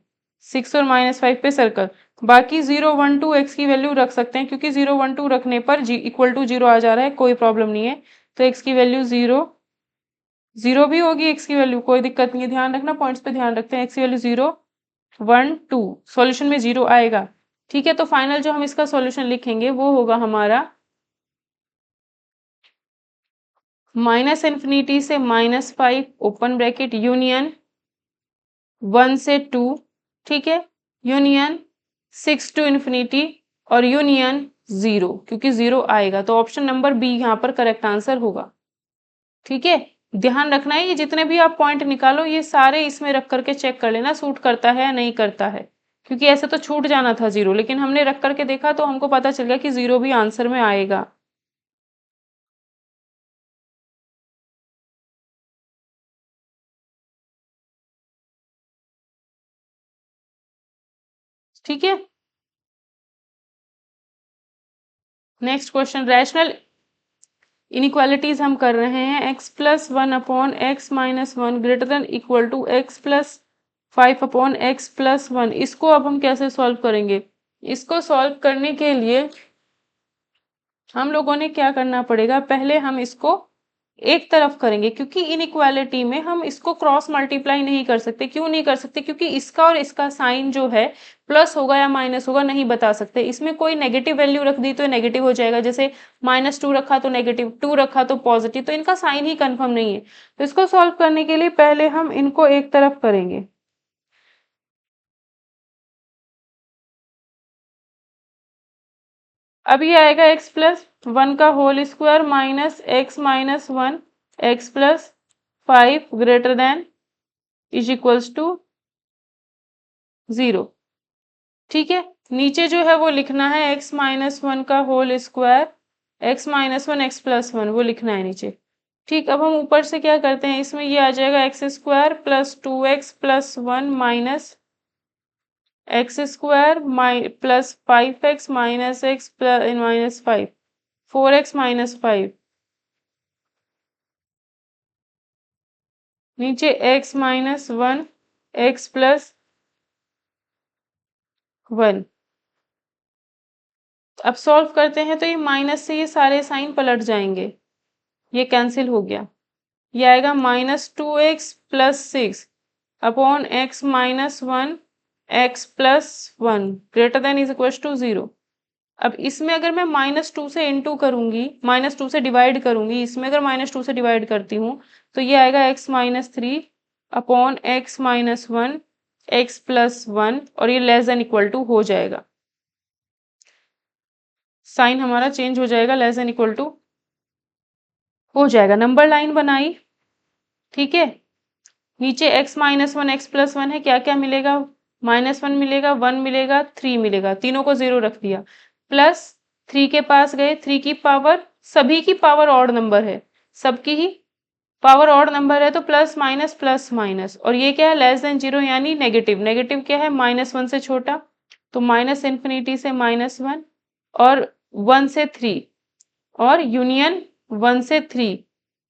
6 और -5 पे सर्कल। बाकी 0 1 2 x की वैल्यू रख सकते हैं क्योंकि 0 1 2 रखने पर इक्वल टू 0 आ जा रहा है, कोई प्रॉब्लम नहीं है। तो x की वैल्यू 0 0 भी होगी, x की वैल्यू कोई दिक्कत नहीं है। ध्यान रखना, पॉइंट्स पे ध्यान रखते हैं। x की वैल्यू 0 1 2 सॉल्यूशन में 0 आएगा। ठीक है, तो फाइनल जो हम इसका सॉल्यूशन लिखेंगे वो होगा हमारा -∞ से -5 ओपन ब्रैकेट यूनियन 1 से 2, ठीक है, यूनियन 6 टू इन्फिनिटी और यूनियन 0, क्योंकि 0 आएगा तो ऑप्शन नंबर बी यहाँ पर करेक्ट आंसर होगा। ठीक है, ध्यान रखना है ये जितने भी आप पॉइंट निकालो ये सारे इसमें रख करके चेक कर लेना सूट करता है या नहीं करता है, क्योंकि ऐसे तो छूट जाना था 0, लेकिन हमने रख करके देखा तो हमको पता चल गया कि 0 भी आंसर में आएगा। ठीक है, नेक्स्ट क्वेश्चन, रैशनल इनइक्वालिटीज हम कर रहे हैं। x plus one upon x minus one greater than equal to x plus 5 upon x plus one. इसको अब हम कैसे सॉल्व करेंगे? इसको सॉल्व करने के लिए हम लोगों ने क्या करना पड़ेगा, पहले हम इसको एक तरफ करेंगे, क्योंकि इनइक्वालिटी में हम इसको क्रॉस मल्टीप्लाई नहीं कर सकते। क्यों नहीं कर सकते? क्योंकि इसका और इसका साइन जो है प्लस होगा या माइनस होगा नहीं बता सकते। इसमें कोई नेगेटिव वैल्यू रख दी तो नेगेटिव हो जाएगा, जैसे -2 रखा तो नेगेटिव, 2 रखा तो पॉजिटिव, तो इनका साइन ही कंफर्म नहीं है। तो इसको सॉल्व करने के लिए पहले हम इनको एक तरफ करेंगे। अब ये आएगा x प्लस वन का whole square minus x minus one x plus 5 greater than is equals to 0। ठीक है, नीचे जो है वो लिखना है x माइनस वन का whole square x minus one x plus one, वो लिखना है नीचे। ठीक, अब हम ऊपर से क्या करते हैं, इसमें ये आ जाएगा x square plus 2x plus one minus x square plus 5x minus x plus minus 5 4x minus 5 नीचे x minus one x plus one. अब सॉल्व करते हैं तो ये माइनस से ये सारे साइन पलट जाएंगे, ये कैंसिल हो गया। ये आएगा -2x plus 6 upon x minus one x plus one greater than is equal to 0। अब इसमें अगर मैं -2 से इंटू करूंगी, -2 से डिवाइड करूंगी, इसमें अगर -2 से डिवाइड करती हूँ तो ये आएगा x minus three upon x minus one x plus one, और ये लेस देन इक्वल टू हो जाएगा, साइन हमारा चेंज हो जाएगा, लेस देन इक्वल टू हो जाएगा। नंबर लाइन बनाई, ठीक है, नीचे x minus one x plus one है, क्या क्या मिलेगा, -1 मिलेगा, 1 मिलेगा, 3 मिलेगा, तीनों को 0 रख दिया, प्लस 3 के पास गए, 3 की पावर, सभी की पावर ऑड नंबर है, सबकी ही पावर ऑड नंबर है तो प्लस माइनस, और ये क्या है, लेस देन 0 यानी नेगेटिव। नेगेटिव क्या है, -1 से छोटा, तो माइनस इन्फिनिटी से -1 और 1 से 3 और यूनियन 1 से 3।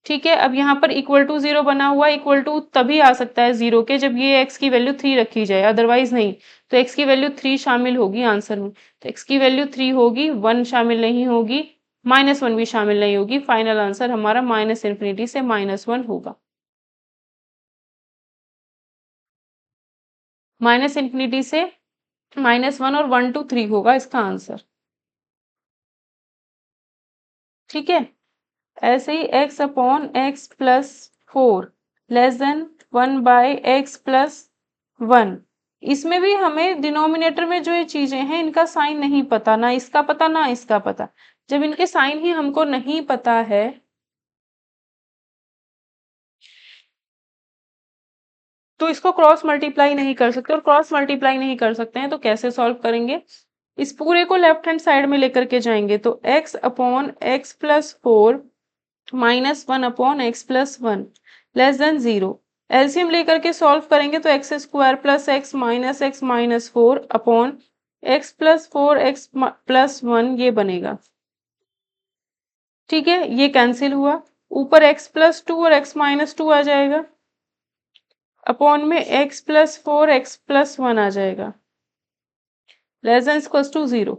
ठीक है, अब यहाँ पर इक्वल टू 0 बना हुआ, इक्वल टू तभी आ सकता है 0 के जब ये x की वैल्यू 3 रखी जाए, अदरवाइज नहीं। तो x की वैल्यू 3 शामिल होगी आंसर में, तो x की वैल्यू 3 होगी, 1 शामिल नहीं होगी, -1 भी शामिल नहीं होगी। फाइनल आंसर हमारा माइनस इन्फिनिटी से -1 होगा। माइनस इन्फिनिटी से -1 और 1 to 3 होगा इसका आंसर। ठीक है, ऐसे ही x upon x plus 4 less than 1 by x plus 1। इसमें भी हमें डिनोमिनेटर में जो ये चीजें हैं इनका साइन नहीं पता, ना इसका पता ना इसका पता। जब इनके साइन ही हमको नहीं पता है तो इसको क्रॉस मल्टीप्लाई नहीं कर सकते, और क्रॉस मल्टीप्लाई नहीं कर सकते हैं तो कैसे सॉल्व करेंगे, इस पूरे को लेफ्ट हैंड साइड में लेकर के जाएंगे, तो x upon x plus 4 -1 upon x plus one less than 0। LCM लेकर के सॉल्व करेंगे तो x square plus x minus 4 upon x plus 4 x plus one ये बनेगा। ठीक है, ये कैंसिल हुआ, ऊपर एक्स प्लस 2 और एक्स माइनस 2 आ जाएगा, अपॉन में x plus 4 x plus one आ जाएगा, लेस देन इक्वल टू 0।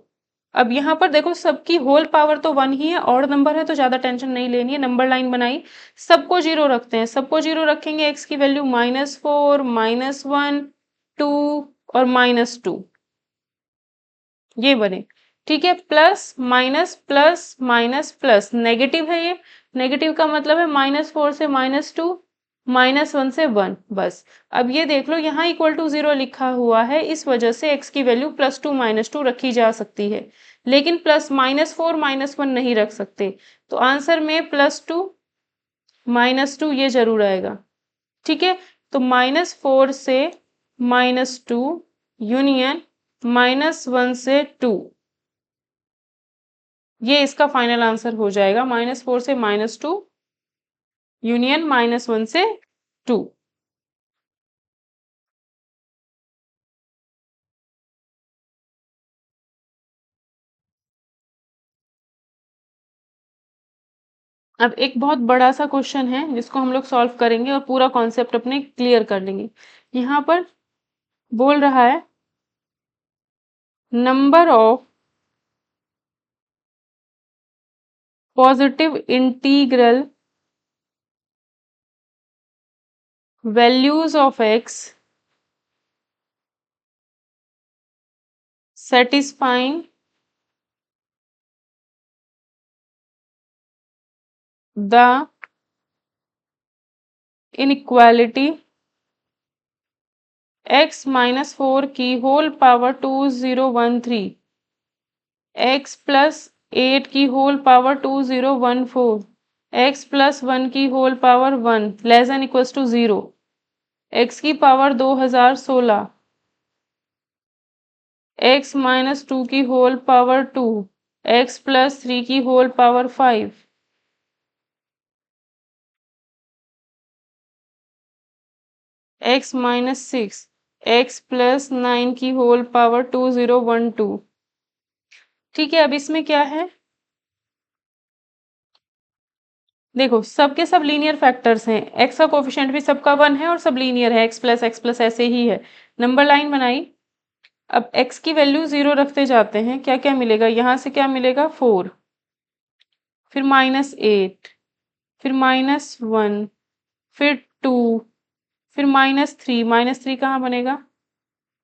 अब यहाँ पर देखो सबकी होल पावर तो 1 ही है, ऑड नंबर है तो ज्यादा टेंशन नहीं लेनी है। नंबर लाइन बनाई, सबको 0 रखते हैं, सबको 0 रखेंगे, x की वैल्यू -4 -1 2 और -2 ये बने। ठीक है, plus minus plus minus plus, negative है ये, नेगेटिव का मतलब है -4 से -2 -1 से 1 बस। अब ये देख लो यहाँ इक्वल टू 0 लिखा हुआ है, इस वजह से x की वैल्यू +2 -2 रखी जा सकती है, लेकिन प्लस -4 -1 नहीं रख सकते। तो आंसर में +2 -2 ये जरूर आएगा। ठीक है, तो -4 से -2 यूनियन -1 से 2, ये इसका फाइनल आंसर हो जाएगा। -4 से -2 यूनियन -1 से 2। अब एक बहुत बड़ा सा क्वेश्चन है जिसको हम लोग सॉल्व करेंगे और पूरा कॉन्सेप्ट अपने क्लियर कर लेंगे। यहाँ पर बोल रहा है number of positive integral values of x satisfying the inequality x minus 4 की होल पावर 2013 x प्लस 8 की होल पावर 2014 x प्लस 1 की whole power 1 less than equals to 0 x की पावर 2016 x माइनस 2 की होल पावर 2 x प्लस 3 की whole power 5 x minus 6 x plus 9 की whole power 2012। ठीक है, अब इसमें क्या है, देखो सबके सब लीनियर फैक्टर्स हैं, x का कोफिशिएंट भी सबका 1 है और सब लीनियर है, x प्लस ऐसे ही है। नंबर लाइन बनाई, अब x की वैल्यू 0 रखते जाते हैं, क्या क्या मिलेगा, यहाँ से क्या मिलेगा 4, फिर -8, फिर -1, फिर 2, फिर -3, -3 कहाँ बनेगा,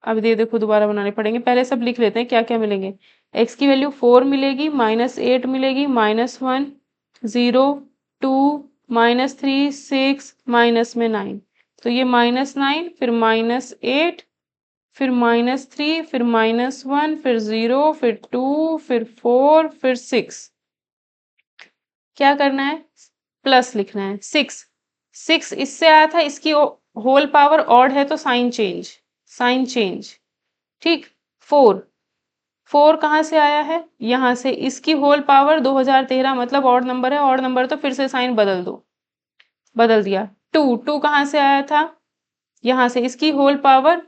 अब दे देखो दोबारा बनाने पड़ेंगे, पहले सब लिख लेते हैं क्या क्या मिलेंगे। x की वैल्यू 4 मिलेगी, -8 मिलेगी, -1 0 2 -3 6 माइनस में 9, तो ये -9 फिर -8 फिर -3 फिर -1 फिर 0 फिर 2 फिर 4 फिर 6, क्या करना है, प्लस लिखना है। 6 इससे आया था, इसकी होल पावर ऑड है तो साइन चेंज। ठीक, 4 कहाँ से आया है, यहाँ से, इसकी होल पावर 2013 मतलब ऑड नंबर है, ऑड नंबर तो फिर से साइन बदल दो, बदल दिया। 2 कहाँ से आया था, यहाँ से, इसकी होल पावर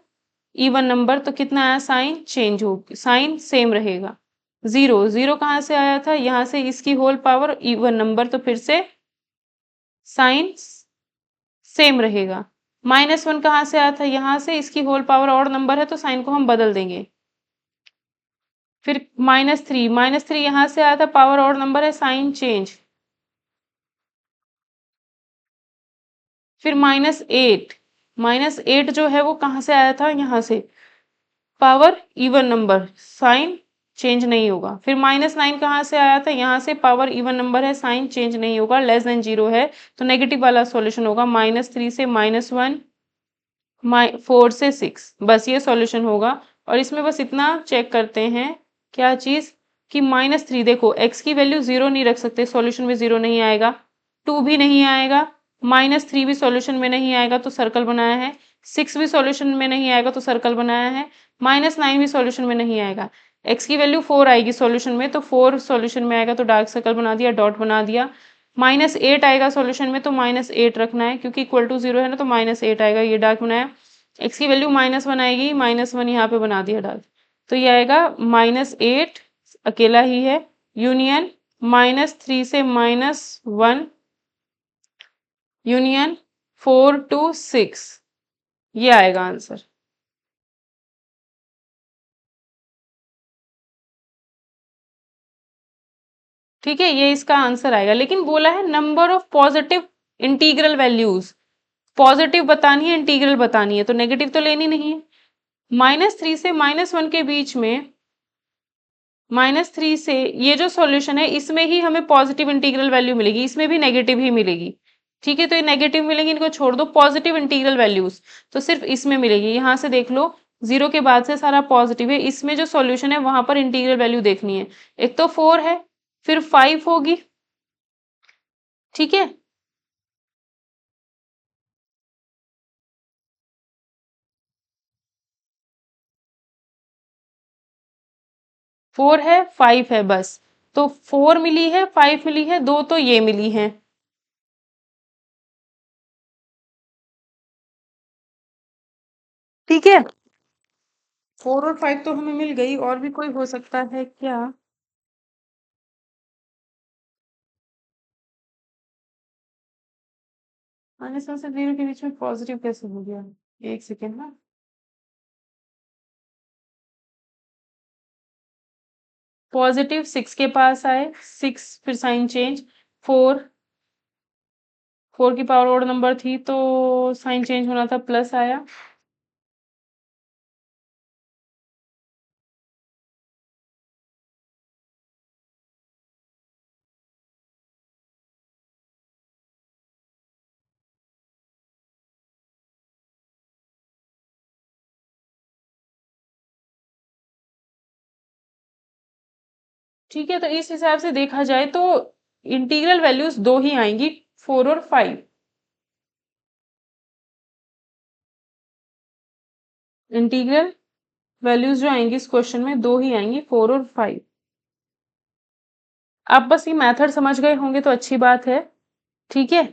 इवन नंबर तो कितना आया, साइन चेंज हो, साइन सेम रहेगा। 0 कहाँ से आया था, यहाँ से, इसकी होल पावर इवन नंबर तो फिर से साइन सेम रहेगा। -1 कहाँ से आया था, यहाँ से, इसकी होल पावर ऑड नंबर है तो साइन को हम बदल देंगे। फिर -3 यहाँ से आया था, पावर ऑड नंबर है, साइन चेंज। फिर -8 जो है वो कहाँ से आया था, यहाँ से, power even number, sign change नहीं होगा। फिर -9 कहाँ से आया था, यहाँ से, पावर इवन नंबर है, साइन चेंज नहीं होगा, लेस देन 0 है तो नेगेटिव वाला सॉल्यूशन होगा, -3 से -1 4 से 6, बस ये सॉल्यूशन होगा। और इसमें बस इतना चेक करते हैं, क्या चीज, कि -3 देखो x की वैल्यू 0 नहीं रख सकते, सॉल्यूशन में 0 नहीं आएगा, 2 भी नहीं आएगा, -3 भी सॉल्यूशन में नहीं आएगा तो सर्कल बनाया है, 6 भी सॉल्यूशन में नहीं आएगा तो सर्कल बनाया है, -9 भी सॉल्यूशन में नहीं आएगा। x की वैल्यू 4 आएगी सॉल्यूशन में तो 4 सॉल्यूशन में आएगा तो डार्क सर्कल बना दिया, डॉट बना दिया। -8 आएगा सॉल्यूशन में तो -8 रखना है, क्योंकि इक्वल टू 0 है ना, तो -8 आएगा, ये डार्क बनाया। x की वैल्यू -1 आएगी, -1 यहाँ पे बना दिया डार्क, तो ये आएगा -8 अकेला ही है, यूनियन -3 से -1 यूनियन 4 to 6, ये आएगा आंसर। ठीक है, ये इसका आंसर आएगा, लेकिन बोला है number of positive integral values, positive बतानी है, इंटीग्रल बतानी है, तो नेगेटिव तो लेनी नहीं है। -3 से -1 के बीच में, -3 से, ये जो सॉल्यूशन है इसमें ही हमें पॉजिटिव इंटीग्रल वैल्यू मिलेगी, इसमें भी नेगेटिव ही मिलेगी। ठीक है, तो ये नेगेटिव मिलेंगी, इनको छोड़ दो, पॉजिटिव इंटीग्रल वैल्यूज तो सिर्फ इसमें मिलेगी। यहाँ से देख लो, 0 के बाद से सारा पॉजिटिव है, इसमें जो सॉल्यूशन है वहां पर इंटीग्रल वैल्यू देखनी है। एक तो 4 है, फिर 5 होगी, ठीक है, 4 है, 5 है बस। तो 4 मिली है, 5 मिली है, 2 तो ये मिली है। ठीक है, 4 और 5 तो हमें मिल गई, और भी कोई हो सकता है क्या? -1 से 0 के बीच में पॉजिटिव कैसे हो गया? एक सेकेंड ना। पॉजिटिव 6 के पास आए, 6 फिर साइन चेंज, 4, 4 की पावर ओड नंबर थी तो साइन चेंज होना था, प्लस आया। ठीक है, तो इस हिसाब से देखा जाए तो इंटीग्रल वैल्यूज दो ही आएंगी, 4 और 5। इंटीग्रल वैल्यूज जो आएंगी इस क्वेश्चन में दो ही आएंगी, 4 और 5। आप बस ये मेथड समझ गए होंगे तो अच्छी बात है। ठीक है,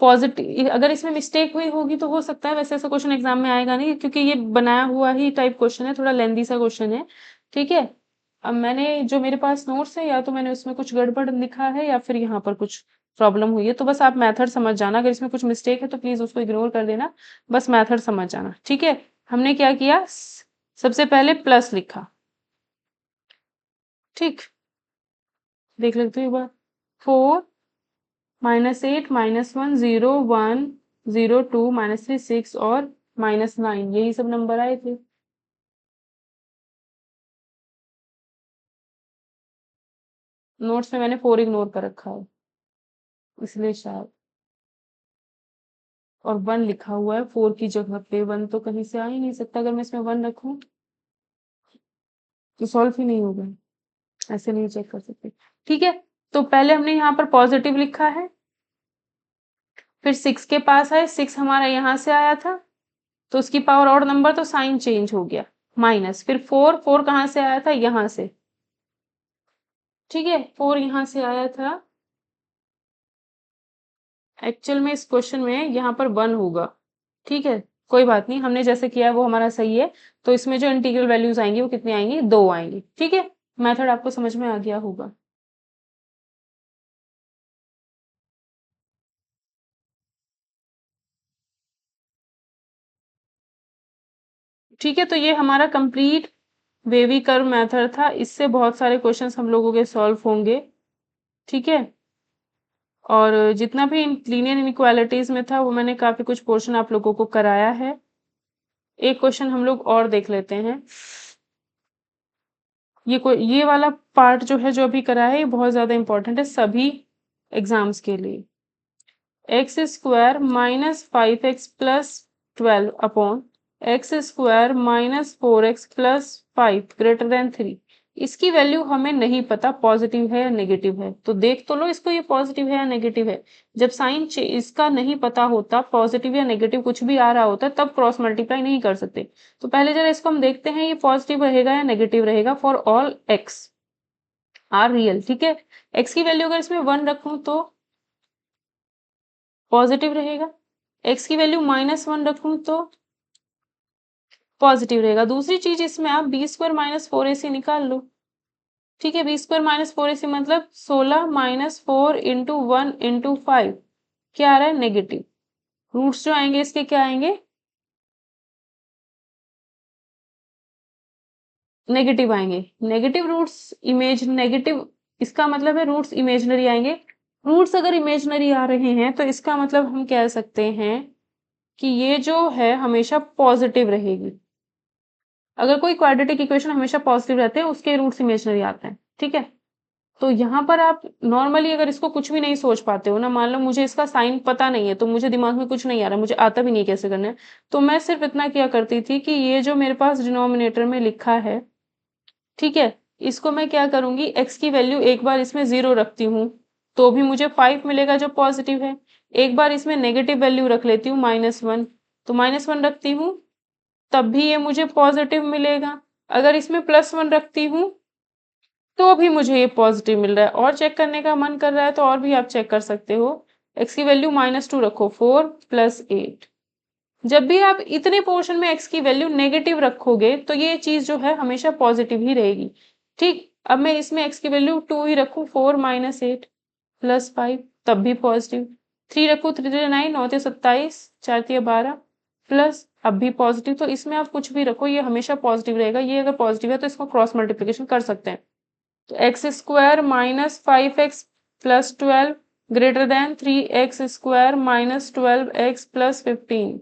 पॉजिटिव अगर इसमें मिस्टेक हुई होगी तो हो सकता है, वैसे ऐसा क्वेश्चन एग्जाम में आएगा नहीं क्योंकि ये बनाया हुआ ही टाइप क्वेश्चन है, थोड़ा लेंदी सा क्वेश्चन है। ठीक है, अब मैंने जो मेरे पास नोट्स है, या तो मैंने उसमें कुछ गड़बड़ लिखा है या फिर यहाँ पर कुछ प्रॉब्लम हुई है, तो बस आप मेथड समझ जाना। अगर इसमें कुछ मिस्टेक है तो प्लीज उसको इग्नोर कर देना, बस मेथड समझ जाना। ठीक है, हमने क्या किया, सबसे पहले प्लस लिखा। ठीक, देख लेते हो एक बार। 4 -8 -1 0 1 0 2 -3 6 और -9, यही सब नंबर आए थे। नोट्स में मैंने 4 इग्नोर कर रखा है, इसलिए शायद। और 1 लिखा हुआ है 4 की जगह पे, 1 तो कहीं से आ ही नहीं सकता, अगर मैं इसमें 1 रखूं तो सॉल्व ही नहीं होगा, ऐसे नहीं चेक कर सकते। ठीक है, तो पहले हमने यहाँ पर पॉजिटिव लिखा है, फिर 6 के पास है, 6 हमारा यहाँ से आया था तो उसकी पावर और नंबर, तो साइन चेंज हो गया, माइनस। फिर 4, 4 कहाँ से आया था, यहाँ से। ठीक है, 4 यहाँ से आया था, एक्चुअल में इस क्वेश्चन में यहाँ पर 1 होगा। ठीक है, कोई बात नहीं, हमने जैसे किया है वो हमारा सही है। तो इसमें जो इंटीग्रल वैल्यूज आएंगी वो कितनी आएंगी, 2 आएंगी। ठीक है, मेथड आपको समझ में आ गया होगा। ठीक है, तो ये हमारा कंप्लीट वेवी कर्व मेथड था, इससे बहुत सारे क्वेश्चंस हम लोगों के सॉल्व होंगे। ठीक है, और जितना भी लीनियर इनइक्वालिटीज में था वो मैंने काफी कुछ पोर्शन आप लोगों को कराया है। एक क्वेश्चन हम लोग और देख लेते हैं। ये वाला पार्ट जो है, जो अभी करा है, ये बहुत ज्यादा इंपॉर्टेंट है सभी एग्जाम्स के लिए। X square -5x + 12 upon x square -4x + 5 > 3, इसकी वैल्यू हमें नहीं पता पॉजिटिव है या नेगेटिव है, तो देख तो लो इसको, ये पॉजिटिव है या नेगेटिव है। जब साइन इसका नहीं पता होता, पॉजिटिव या नेगेटिव कुछ भी आ रहा होता, तब क्रॉस मल्टीप्लाई नहीं कर सकते। तो पहले जरा इसको हम देखते हैं, ये पॉजिटिव रहेगा या नेगेटिव रहेगा for all x R real. ठीक है, एक्स की वैल्यू अगर इसमें 1 रखूं तो पॉजिटिव रहेगा, एक्स की वैल्यू -1 रखूं तो पॉजिटिव रहेगा। दूसरी चीज, इसमें आप b² - 4ac निकाल लो। ठीक है, b² - 4ac मतलब 16 -4 × 1 × 5 क्या आ रहा है, नेगेटिव। रूट्स जो आएंगे इसके क्या आएंगे, नेगेटिव आएंगे। नेगेटिव रूट्स इमेज नेगेटिव, इसका मतलब है रूट्स इमेजनरी आएंगे। रूट्स अगर इमेजनरी आ रहे हैं तो इसका मतलब हम कह सकते हैं कि ये जो है हमेशा पॉजिटिव रहेगी। अगर कोई क्वाड्रेटिक इक्वेशन हमेशा पॉजिटिव रहते हैं, उसके रूट्स इमेजनरी आते हैं। ठीक है, तो यहाँ पर आप नॉर्मली अगर इसको कुछ भी नहीं सोच पाते हो ना, मान लो मुझे इसका साइन पता नहीं है, तो मुझे दिमाग में कुछ नहीं आ रहा, मुझे आता भी नहीं कैसे करना है, तो मैं सिर्फ इतना किया करती थी कि ये जो मेरे पास डिनोमिनेटर में लिखा है, ठीक है, इसको मैं क्या करूंगी, एक्स की वैल्यू एक बार इसमें 0 रखती हूँ तो भी मुझे 5 मिलेगा जो पॉजिटिव है। एक बार इसमें नेगेटिव वैल्यू रख लेती हूँ -1, तो -1 रखती हूँ तब भी ये मुझे पॉजिटिव मिलेगा। अगर इसमें +1 रखती हूँ तो भी मुझे ये पॉजिटिव मिल रहा है। और चेक करने का मन कर रहा है तो और भी आप चेक कर सकते हो। x की वैल्यू -2 रखो, 4 + 8। जब भी आप इतने पोर्शन में x की वैल्यू नेगेटिव रखोगे तो ये चीज जो है हमेशा पॉजिटिव ही रहेगी। ठीक, अब मैं इसमें x की वैल्यू 2 ही रखूं, 4 - 8 + 5, तब भी पॉजिटिव। 3 रखूं, 3 3 9, 9 3 27, 4 3 12 प्लस, अब भी पॉजिटिव। तो इसमें आप कुछ भी रखो ये हमेशा पॉजिटिव रहेगा। ये अगर पॉजिटिव है तो इसको क्रॉस मल्टीप्लिकेशन कर सकते हैं। तो x square -5x + 12 greater than 3x square -12x + 15।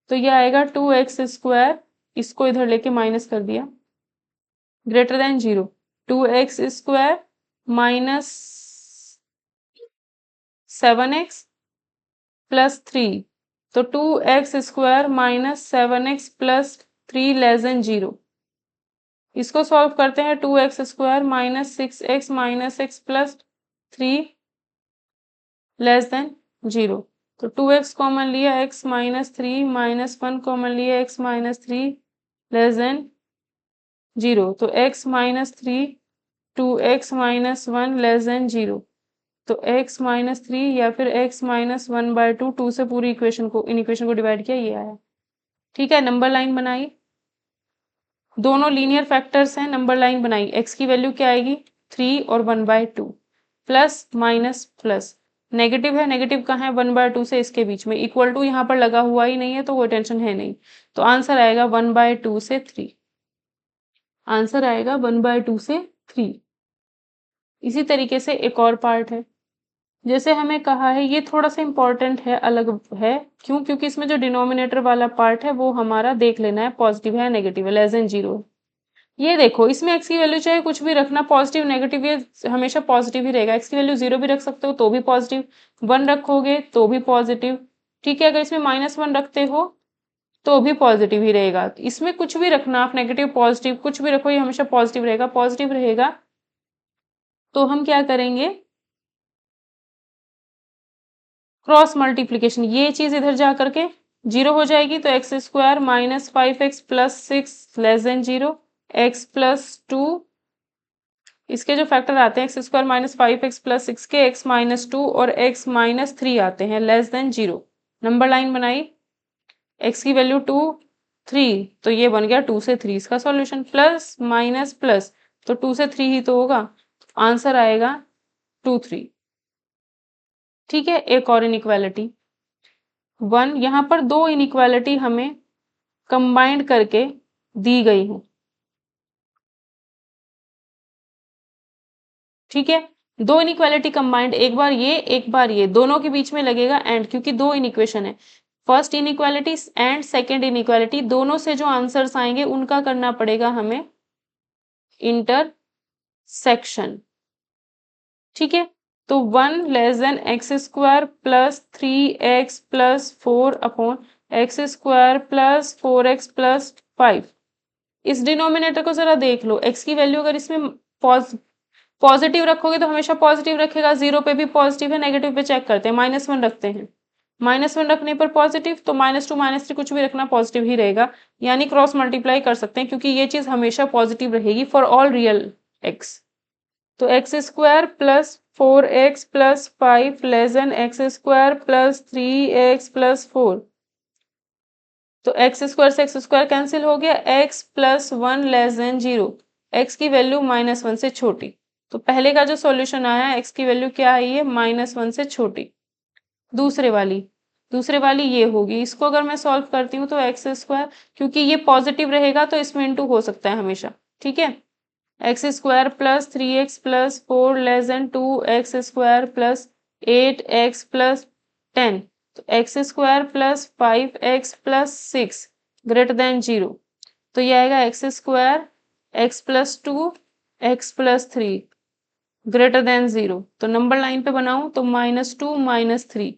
तो ये आएगा 2x स्क्वायर, इसको इधर लेके माइनस कर दिया, greater than 0। 2x square minus 7x + 3। तो 2x square -7x + 3 less than 0। इसको सॉल्व करते हैं। 2x square -6x - x + 3 less than 0। तो 2x कॉमन लिया, x -3 -1 कॉमन लिया, x -3 लेस देन 0। तो x -3 2x -1 लेस देन 0। तो x -3 या फिर x -1/2, 2 से पूरी इक्वेशन को, इन इक्वेशन को डिवाइड किया, ये आया। ठीक है, नंबर लाइन बनाई। दोनों लीनियर फैक्टर्स हैं, नंबर लाइन बनाई। x की वैल्यू क्या आएगी, 3 और 1/2। प्लस माइनस प्लस, नेगेटिव है, नेगेटिव कहाँ है, 1/2 से इसके बीच में। इक्वल टू यहाँ पर लगा हुआ ही नहीं है तो वो टेंशन है नहीं। तो आंसर आएगा 1/2 से 3। आंसर आएगा 1/2 से 3। इसी तरीके से एक और पार्ट है। जैसे हमें कहा है, ये थोड़ा सा इंपॉर्टेंट है, अलग है। क्यों? क्योंकि इसमें जो डिनोमिनेटर वाला पार्ट है वो हमारा देख लेना है, पॉजिटिव है नेगेटिव है, लेस देन 0। ये देखो, इसमें x की वैल्यू चाहे कुछ भी रखना, पॉजिटिव नेगेटिव, ये हमेशा पॉजिटिव ही रहेगा। x की वैल्यू 0 भी रख सकते हो तो भी पॉजिटिव, 1 रखोगे तो भी पॉजिटिव। ठीक है, अगर इसमें -1 रखते हो तो भी पॉजिटिव ही रहेगा। इसमें कुछ भी रखना आप, नेगेटिव पॉजिटिव कुछ भी रखो, ये हमेशा पॉजिटिव रहेगा, पॉजिटिव रहेगा। तो हम क्या करेंगे, क्रॉस मल्टीप्लीकेशन, ये चीज इधर जा करके 0 हो जाएगी। तो x square -5x + 6 less than 0, x + 2, इसके जो फैक्टर आते हैं x स्क्वायर -5x + 6 के, x -2 और x -3 आते हैं, लेस देन 0। नंबर लाइन बनाई, x की वैल्यू 2 3, तो ये बन गया 2 से 3 इसका सॉल्यूशन। प्लस माइनस प्लस, तो 2 से 3 ही तो होगा, आंसर आएगा 2 3। ठीक है, एक और इनइक्वालिटी 1, यहाँ पर दो इनइक्वालिटी हमें कंबाइंड करके दी गई है। ठीक है, दो इनइक्वालिटी कंबाइंड, एक बार ये एक बार ये, दोनों के बीच में लगेगा एंड, क्योंकि दो इनइक्वेशन है। First inequality and second inequality, दोनों से जो आंसर्स आएंगे उनका करना पड़ेगा हमें इंटरसेक्शन। ठीक है, तो 1 less then x square + 3x + 4 upon x square + 4x + 5। इस डिनोमिनेटर को जरा देख लो, x की वैल्यू अगर इसमें पॉजिटिव रखोगे तो हमेशा पॉजिटिव रखेगा, 0 पे भी पॉजिटिव है, नेगेटिव पे चेक करते हैं, -1 रखते हैं, -1 रखने पर पॉजिटिव, तो -2 -3 कुछ भी रखना पॉजिटिव ही रहेगा। यानी क्रॉस मल्टीप्लाई कर सकते हैं, क्योंकि ये चीज हमेशा पॉजिटिव रहेगी फॉर ऑल रियल x। तो x square + 4x + 5 less then x square + 3x + 4। तो x स्क्वायर से x स्क्वायर कैंसिल हो गया, x + 1 लेस देन 0, x की वैल्यू -1 से छोटी। तो पहले का जो सॉल्यूशन आया, x की वैल्यू क्या आई है, -1 से छोटी। दूसरे वाली ये होगी। इसको अगर मैं सॉल्व करती हूँ तो एक्स स्क्वायर, क्योंकि ये पॉजिटिव रहेगा तो इसमें इंटू हो सकता है हमेशा। ठीक है, x square + 3x + 4 less then 2x square + 8x + 10। तो x square + 5x + 6 greater than 0। तो ये आएगा x square x + 2 x + 3 greater than 0। तो नंबर लाइन पे बनाऊं तो -2 -3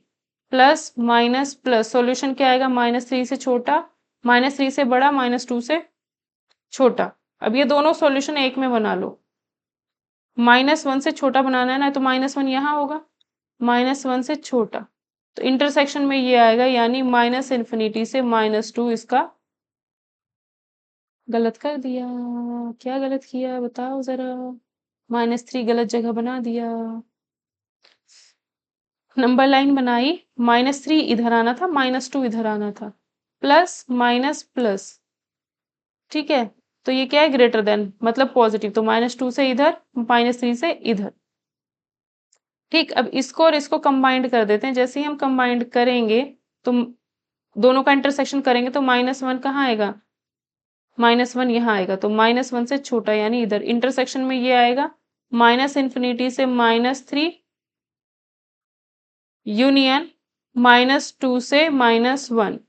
प्लस माइनस प्लस, सॉल्यूशन क्या आएगा, -3 से छोटा, -3 से बड़ा, -2 से छोटा। अब ये दोनों सॉल्यूशन एक में बना लो। -1 से छोटा बनाना है ना, तो -1 यहाँ होगा, -1 से छोटा, तो इंटरसेक्शन में ये आएगा, यानी -∞ से -2 इसका। गलत कर दिया, क्या गलत किया बताओ जरा। -3 गलत जगह बना दिया। नंबर लाइन बनाई, -3 इधर आना था, -2 इधर आना था। प्लस माइनस प्लस, ठीक है? तो ये क्या है? ग्रेटर देन मतलब पॉजिटिव, तो -2 से इधर, -3 से इधर। ठीक, अब इसको और इसको कंबाइंड कर देते हैं। जैसे ही हम कंबाइंड करेंगे, तो दोनों का इंटरसेक्शन करेंगे तो -1 कहाँ आएगा? -1 यहाँ आएगा, तो -1 से छोटा यानी इधर। इंटरसेक्शन में ये आएगा -∞ से -3 यूनियन -2 से -1।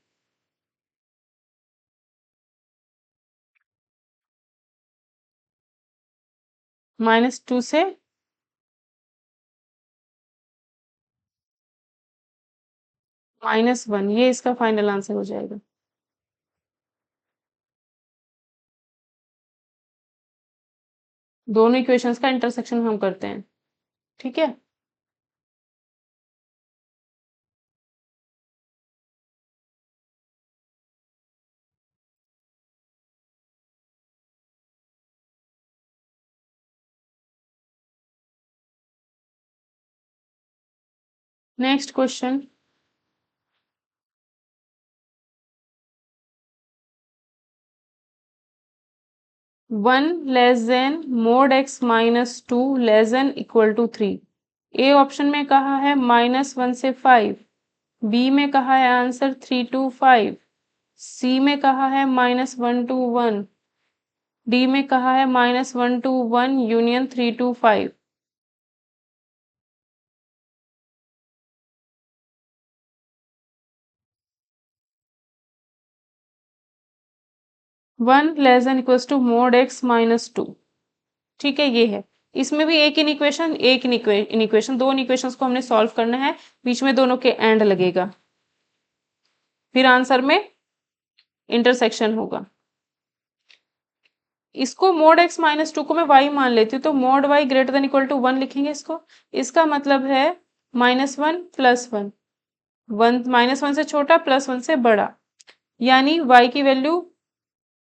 -2 से -1, ये इसका फाइनल आंसर हो जाएगा। दोनों इक्वेशंस का इंटरसेक्शन हम करते हैं, ठीक है? Next question. 1 less than mod x -2 less than equal to 3। A option में कहा है -1 से 5, बी में कहा है आंसर 3 to 5, सी में कहा है -1 to 1, डी में कहा है -1 to 1 union 3 to 5। 1 less than equals to mod x -2, ठीक है? ये है। इसमें भी एक इक्वेशन, एक इक्वेशन, दो इक्वेशंस को हमने सॉल्व करना है, बीच में दोनों के एंड लगेगा, फिर आंसर में इंटरसेक्शन होगा। इसको mod x -2 को मैं y मान लेती हूँ, तो mod y greater than equal to 1 लिखेंगे इसको। इसका मतलब है -1 प्लस 1, 1 से छोटा प्लस 1 से बड़ा, यानी y की वैल्यू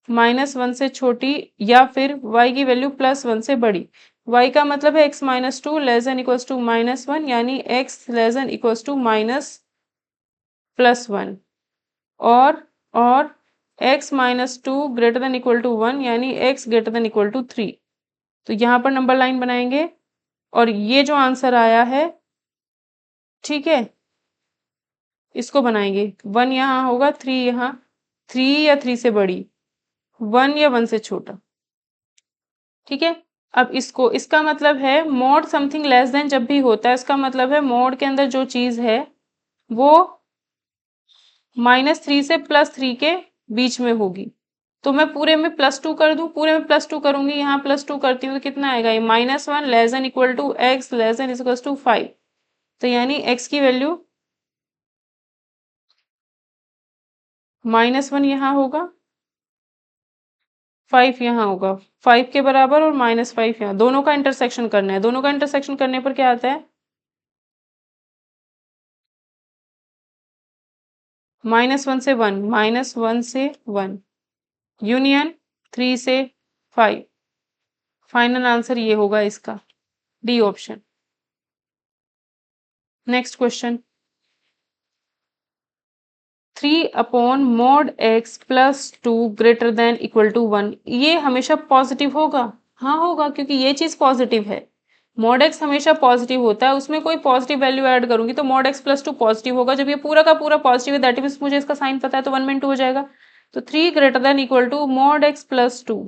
-1 से छोटी या फिर y की वैल्यू +1 से बड़ी। y का मतलब है x -2 less than equals to -1, यानी x less than equals to +1, और x -2 greater than equal to 1, यानी x greater than equal to 3। तो यहाँ पर नंबर लाइन बनाएंगे और ये जो आंसर आया है, ठीक है, इसको बनाएंगे। 1 यहाँ होगा, 3 यहाँ, 3 या 3 से बड़ी, 1 या 1 से छोटा, ठीक है? अब इसको, इसका मतलब है मोड समथिंग लेस देन जब भी होता है, इसका मतलब है मोड के अंदर जो चीज है वो -3 से +3 के बीच में होगी। तो मैं पूरे में +2 कर दूं, पूरे में +2 करूंगी, यहाँ +2 करती हूँ तो कितना आएगा? ये -1 less than equal to x less than equal to 5, तो यानी x की वैल्यू -1 यहाँ होगा, 5 यहाँ होगा, 5 के बराबर, और -5 यहाँ। दोनों का इंटरसेक्शन करना है, दोनों का इंटरसेक्शन करने पर क्या आता है? -1 से 1, -1 से 1 यूनियन 3 से 5। फाइनल आंसर ये होगा इसका, D option. Next question. 3 upon mod x plus 2 greater than equal to 1, ये हमेशा पॉजिटिव होगा? हाँ होगा, क्योंकि ये चीज पॉजिटिव है। mod x हमेशा पॉजिटिव होता है, उसमें कोई पॉजिटिव वैल्यू ऐड करूंगी तो mod x प्लस 2 पॉजिटिव होगा। जब ये पूरा का पूरा पॉजिटिव है, दैट मीन्स मुझे इसका साइन पता है, तो 1 में 2 हो जाएगा। तो 3 greater than equal to mod x plus 2,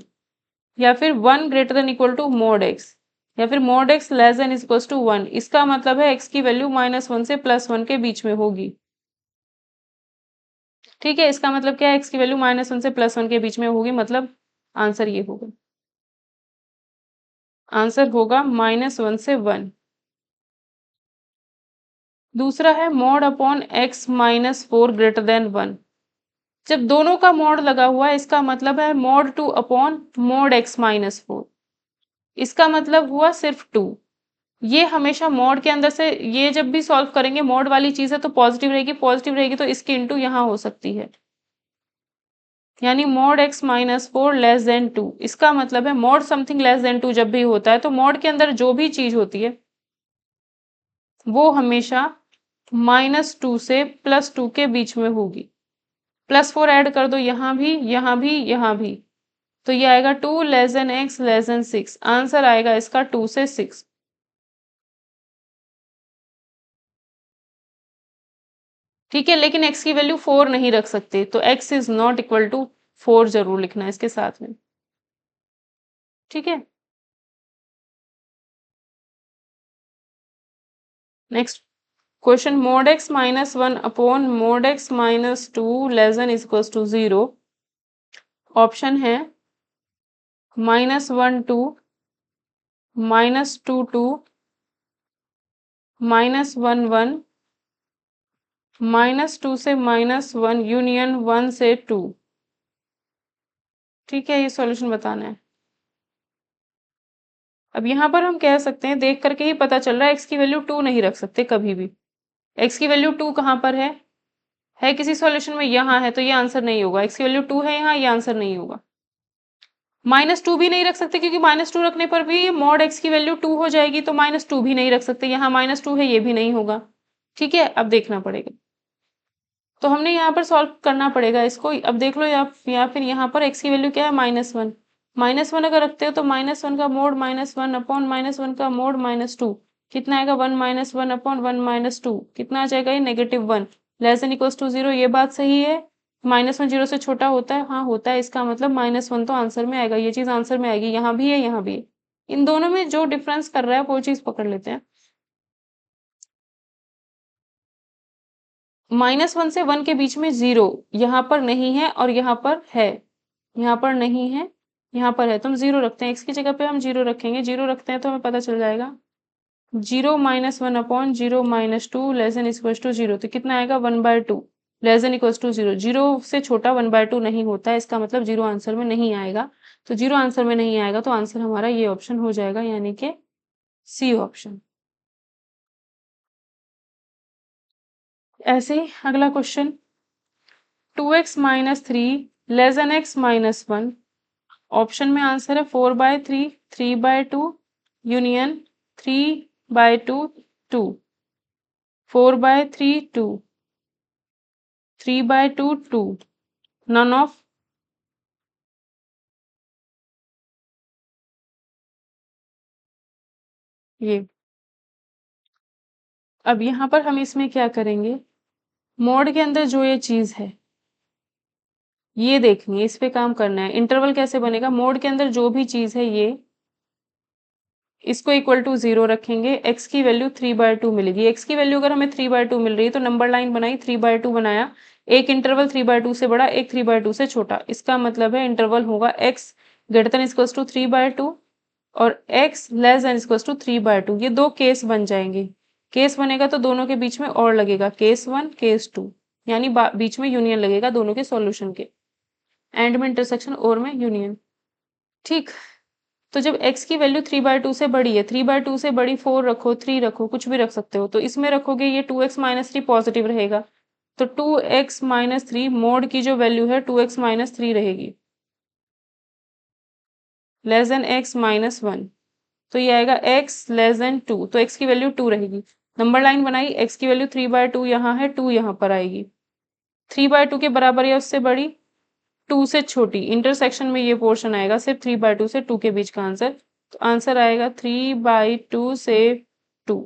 या फिर 1 greater than equal to mod x, या फिर mod x less than equal to 1। इसका मतलब है x की वैल्यू -1 से +1 के बीच में होगी, ठीक है? इसका मतलब क्या है? x की वैल्यू -1 से +1 के बीच में होगी, मतलब आंसर ये होगा। आंसर होगा -1 से 1। दूसरा है mod upon x -4 greater than 1। जब दोनों का मॉड लगा हुआ है, इसका मतलब है mod 2 अपॉन mod x -4। इसका मतलब हुआ सिर्फ 2। ये हमेशा मॉड के अंदर से, ये जब भी सॉल्व करेंगे, मॉड वाली चीज है तो पॉजिटिव रहेगी, पॉजिटिव रहेगी तो इसकी इंटू यहाँ हो सकती है। यानी mod x minus 4 less then 2। इसका मतलब है मॉड समथिंग लेस देन 2 जब भी होता है तो मॉड के अंदर जो भी चीज होती है वो हमेशा -2 से +2 के बीच में होगी। +4 ऐड कर दो, यहाँ भी, यहाँ भी, यहाँ भी, तो ये आएगा 2 less then x less then 6। Answer आएगा इसका 2 से 6। ठीक है, लेकिन x की वैल्यू 4 नहीं रख सकते, तो x is not equal to 4 जरूर लिखना है इसके साथ में। ठीक है, next question, mod x minus 1 upon mod x minus 2 less than equal to 0। Option है -1 2, -2 2, -1 1, -2 से -1 यूनियन 1 से 2। ठीक है, ये सॉल्यूशन बताना है। अब यहाँ पर हम कह सकते हैं, देख करके ही पता चल रहा है x की वैल्यू 2 नहीं रख सकते कभी भी। x की वैल्यू 2 कहाँ पर है किसी सॉल्यूशन में, यहाँ है, तो ये आंसर नहीं होगा। x की वैल्यू 2 है यहाँ, ये आंसर नहीं होगा। -2 भी नहीं रख सकते क्योंकि -2 रखने पर भी मॉड x की वैल्यू 2 हो जाएगी, तो -2 भी नहीं रख सकते। यहाँ -2 है, ये भी नहीं होगा। ठीक है, अब देखना पड़ेगा। तो हमने यहाँ पर सॉल्व करना पड़ेगा इसको। अब देख लो, या फिर यहाँ पर x की वैल्यू क्या है, -1। -1 अगर रखते हो तो -1 का मोड -1 अपॉन -1 का मोड -2 कितना आएगा, 1 -1 अपॉन 1 -2 कितना आ जाएगा, ये -1 लेस देन इक्वल टू 0। ये बात सही है। -1 0 से छोटा होता है, हाँ होता है, इसका मतलब -1 तो आंसर में आएगा, ये चीज आंसर में आएगी। यहाँ भी है, यहाँ भी है, इन दोनों में जो डिफरेंस कर रहा है वो चीज पकड़ लेते हैं। -1 से 1 के बीच में 0 यहाँ पर नहीं है और यहाँ पर है, यहाँ पर नहीं है, यहाँ पर है, तो हम 0 रखते हैं। x की जगह पे हम 0 रखेंगे, 0 रखते हैं तो हमें पता चल जाएगा 0 -1 upon 0 -2 less than equal to 0। तो कितना आएगा, 1/2 लेस देन इक्वल टू 0। 0 से छोटा 1/2 नहीं होता है, इसका मतलब 0 आंसर में नहीं आएगा। तो 0 आंसर में नहीं आएगा तो आंसर हमारा ये ऑप्शन हो जाएगा, यानी कि सी ऑप्शन। ऐसे ही अगला question, 2x minus 3 less than x minus 1। Option में आंसर है 4/3, 3/2, यूनियन 3/2, 2, 4/3, 2, 3/2, 2, नन ऑफ। ये अब यहाँ पर हम इसमें क्या करेंगे, मोड के अंदर जो ये चीज है ये देखनी है, इस पे काम करना है। इंटरवल कैसे बनेगा, मोड के अंदर जो भी चीज है ये, इसको इक्वल टू 0 रखेंगे, x की वैल्यू 3/2 मिलेगी। x की वैल्यू अगर हमें 3/2 मिल रही है तो नंबर लाइन बनाई, 3/2 बनाया, एक इंटरवल 3/2 से बड़ा, एक 3/2 से छोटा। इसका मतलब है इंटरवल होगा x greater than equal to 3/2 और x less than equal to 3/2। ये दो केस बन जाएंगे। केस बनेगा तो दोनों के बीच में और लगेगा, केस 1 केस 2, यानी बीच में यूनियन लगेगा दोनों के सॉल्यूशन के, एंड में इंटरसेक्शन और में यूनियन। ठीक, तो जब x की वैल्यू 3/2 से बड़ी है, 3/2 से बड़ी 4 रखो, 3 रखो, कुछ भी रख सकते हो, तो इसमें रखोगे ये 2x माइनस 3 पॉजिटिव रहेगा, तो 2x माइनस 3 मोड की जो वैल्यू है 2x माइनस 3 रहेगी, लेस देन x माइनस 1। तो ये आएगा x लेस देन 2, तो x की वैल्यू 2 रहेगी। नंबर लाइन बनाई, x की वैल्यू 3/2 यहाँ है, 2 यहाँ पर आएगी, 3/2 के बराबर या उससे बड़ी, 2 से छोटी, इंटरसेक्शन में ये पोर्शन आएगा सिर्फ 3/2 से 2 के बीच का आंसर। तो आंसर आएगा 3/2 से 2।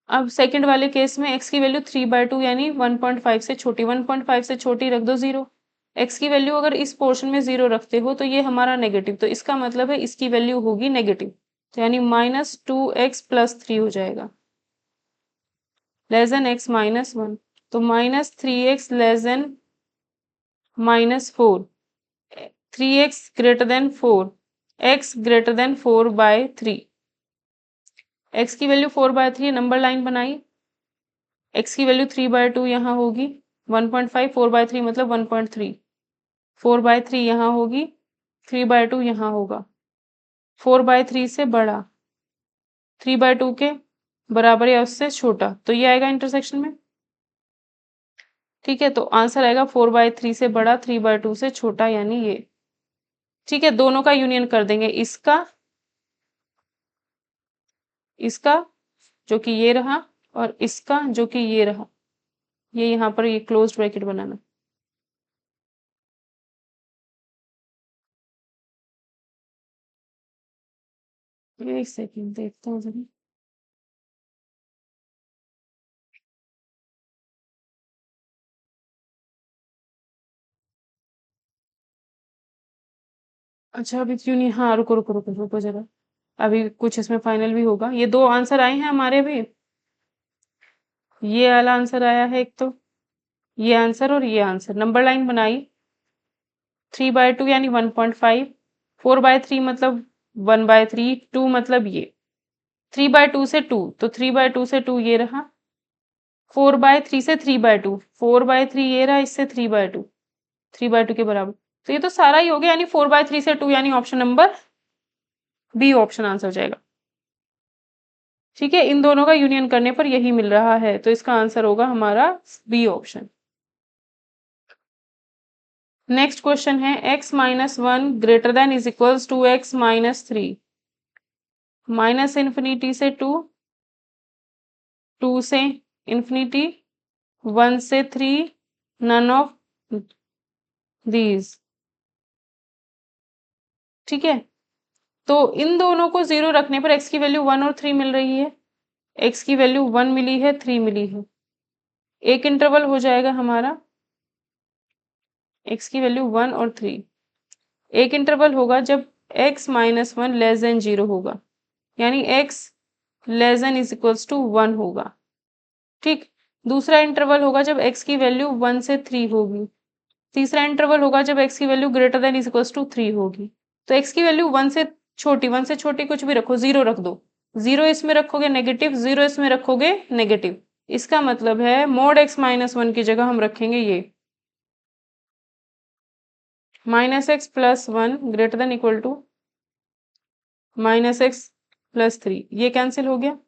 अब सेकंड वाले केस में x की वैल्यू 3/2 यानी 1.5 से छोटी, 1.5 से छोटी रख दो 0। x की वैल्यू अगर इस पोर्शन में 0 रखते हो तो ये हमारा नेगेटिव, तो इसका मतलब है इसकी वैल्यू होगी नेगेटिव, तो यानी -2x प्लस 3 हो जाएगा, लेस देन x माइनस 1। तो -3x less than -4, 3x greater than 4, x greater then 4/3। x की वैल्यू 4/3, नंबर लाइन बनाई, x की वैल्यू 3/2 यहाँ होगी, 1.5, 4/3 मतलब 1.3, 4/3 यहाँ होगी, 3/2 यहाँ होगा, 4/3 से बड़ा, 3/2 के बराबर या उससे छोटा, तो ये आएगा इंटरसेक्शन में। ठीक है, तो आंसर आएगा 4/3 से बड़ा, 3/2 से छोटा, यानी ये। ठीक है, दोनों का यूनियन कर देंगे, इसका जो कि ये रहा, और इसका जो कि ये रहा। ये यहाँ पर ये क्लोज ब्रैकेट बनाना। एक सेकंड देखता हूँ जरा। अच्छा, अभी क्यों नहीं, हाँ रुको रुको रुको रुको जरा, अभी कुछ इसमें फाइनल भी होगा। ये दो आंसर आए हैं हमारे भी, ये वाला आंसर आया है एक तो, ये आंसर और ये आंसर। नंबर लाइन बनाई, 3/2 यानी 1.5, 4/3 मतलब 1/3, 2 मतलब ये, 3/2 से 2, तो 3/2 से 2 ये रहा, 4/3 से 3/2, 4/3 ये रहा, इससे 3/2, 3/2 के बराबर। तो ये तो सारा ही हो गया, यानी 4/3 से 2, यानी option number B option answer हो जाएगा। ठीक है, इन दोनों का यूनियन करने पर यही मिल रहा है, तो इसका आंसर होगा हमारा बी ऑप्शन। नेक्स्ट क्वेश्चन है, x-1 greater than is equals to x-3, minus infinity से 2, 2 से इन्फिनिटी, 1 से 3, नन ऑफ दीज। ठीक है, तो इन दोनों को 0 रखने पर x की वैल्यू 1 और 3 मिल रही है, x की वैल्यू 1 मिली है, 3 मिली है। एक इंटरवल हो जाएगा हमारा, x की वैल्यू 1 और 3। एक इंटरवल होगा जब x-1 लेस देन 0 होगा, यानी x less than is equals to 1 होगा। ठीक, दूसरा इंटरवल होगा जब x की वैल्यू 1 से 3 होगी। तीसरा इंटरवल होगा जब x की value greater than is equals to 3 होगी। तो x की वैल्यू 1 से छोटी, 1 से छोटी कुछ भी रखो, 0 रख दो, 0 इसमें रखोगे नेगेटिव, 0 इसमें रखोगे नेगेटिव। इसका मतलब है मोड x-1 की जगह हम रखेंगे ये -x+1 greater than equal to -x+3, ये कैंसिल हो गया।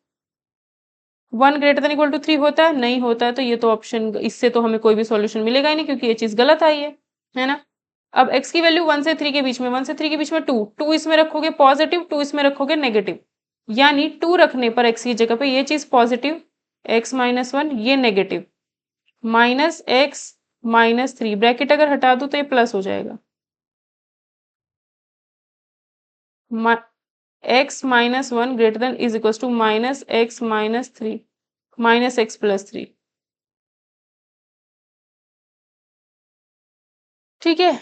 1 ग्रेटर देन इक्वल टू 3 होता है, नहीं होता है, तो ये तो ऑप्शन, इससे तो हमें कोई भी सॉल्यूशन मिलेगा ही नहीं, क्योंकि ये चीज गलत आई है ना। अब x की वैल्यू 1 से 3 के बीच में, 1 से 3 के बीच में 2, 2 इसमें रखोगे पॉजिटिव, 2 इसमें रखोगे नेगेटिव, यानी 2 रखने पर x की जगह पे ये चीज पॉजिटिव, x-1 ये नेगेटिव, -x-3, ब्रैकेट अगर हटा दो तो ये प्लस हो जाएगा, x-1 greater than is equal to -x-3, -x+3। ठीक है,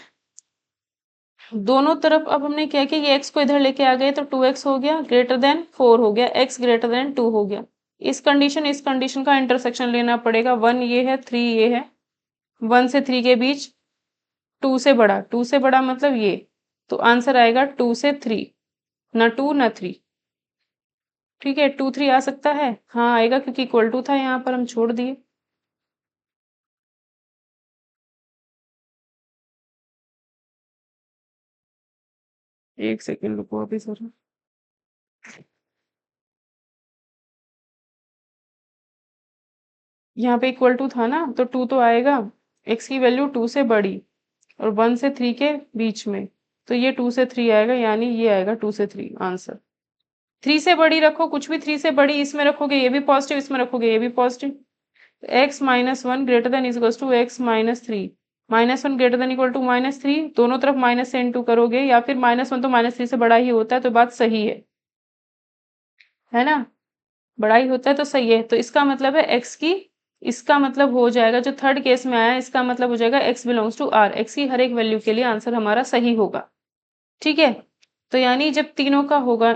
दोनों तरफ अब हमने क्या किया, ये x को इधर लेके आ गए, तो 2x हो गया, ग्रेटर देन 4 हो गया, x ग्रेटर देन 2 हो गया। इस कंडीशन का इंटरसेक्शन लेना पड़ेगा, 1 ये है, 3 ये है, 1 से 3 के बीच 2 से बड़ा, 2 से बड़ा मतलब ये, तो आंसर आएगा 2 से 3, ना 2 ना 3। ठीक है, 2 3 आ सकता है, हाँ आएगा, क्योंकि इक्वल टू था, यहाँ पर हम छोड़ दिए। एक सेकेंड रुको अभी सर, यहाँ पे इक्वल टू था ना, तो 2 तो आएगा, x की वैल्यू 2 से बड़ी और 1 से 3 के बीच में, तो ये 2 से 3 आएगा, यानी ये आएगा 2 से 3 आंसर। 3 से बड़ी रखो, कुछ भी 3 से बड़ी, इसमें रखोगे ये भी पॉजिटिव, इसमें रखोगे ये भी positive. x-1 greater than is equal to x-3, -1 greater than equal to -3, दोनों तरफ माइनस से इनटू करोगे, या फिर -1 तो -3 से बड़ा ही होता है, तो बात सही है ना, बड़ा ही होता है तो सही है। तो इसका मतलब है x की, इसका मतलब हो जाएगा, जो थर्ड केस में आया है, इसका मतलब हो जाएगा x belongs to r, x की हर एक वैल्यू के लिए आंसर हमारा सही होगा। ठीक है, तो यानी जब तीनों का होगा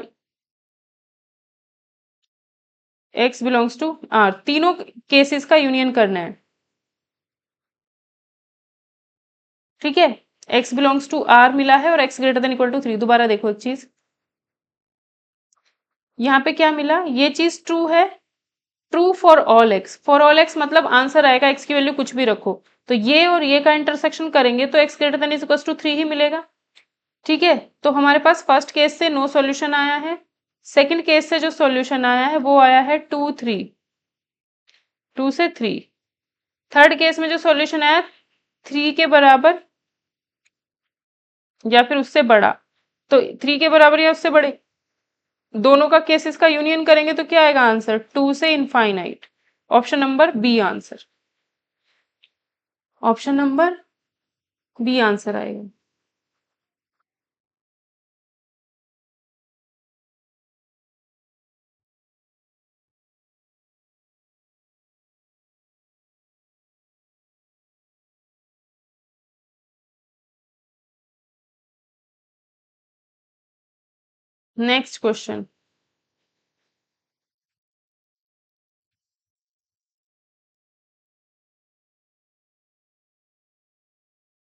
x बिलोंग्स टू r, तीनों केसेस का यूनियन करना है। ठीक है, x बिलोंग्स टू r मिला है और x greater than equal to 3। दोबारा देखो एक चीज, यहाँ पे क्या मिला, ये चीज ट्रू है, true for all x, for all x मतलब आंसर आएगा x की वैल्यू कुछ भी रखो, तो ये और ये का इंटरसेक्शन करेंगे तो x greater than is equal to 3 ही मिलेगा। ठीक है, तो हमारे पास फर्स्ट केस से नो सॉल्यूशन आया है, सेकंड केस से जो सॉल्यूशन आया है वो आया है 2 3, 2 से 3। थर्ड केस में जो सॉल्यूशन आया 3 के बराबर या फिर उससे बड़ा, तो 3 के बराबर या उससे बड़े, दोनों का केसेस का यूनियन करेंगे तो क्या आएगा आंसर, 2 से infinite. Option number B answer, option number B answer आएगा। Next question.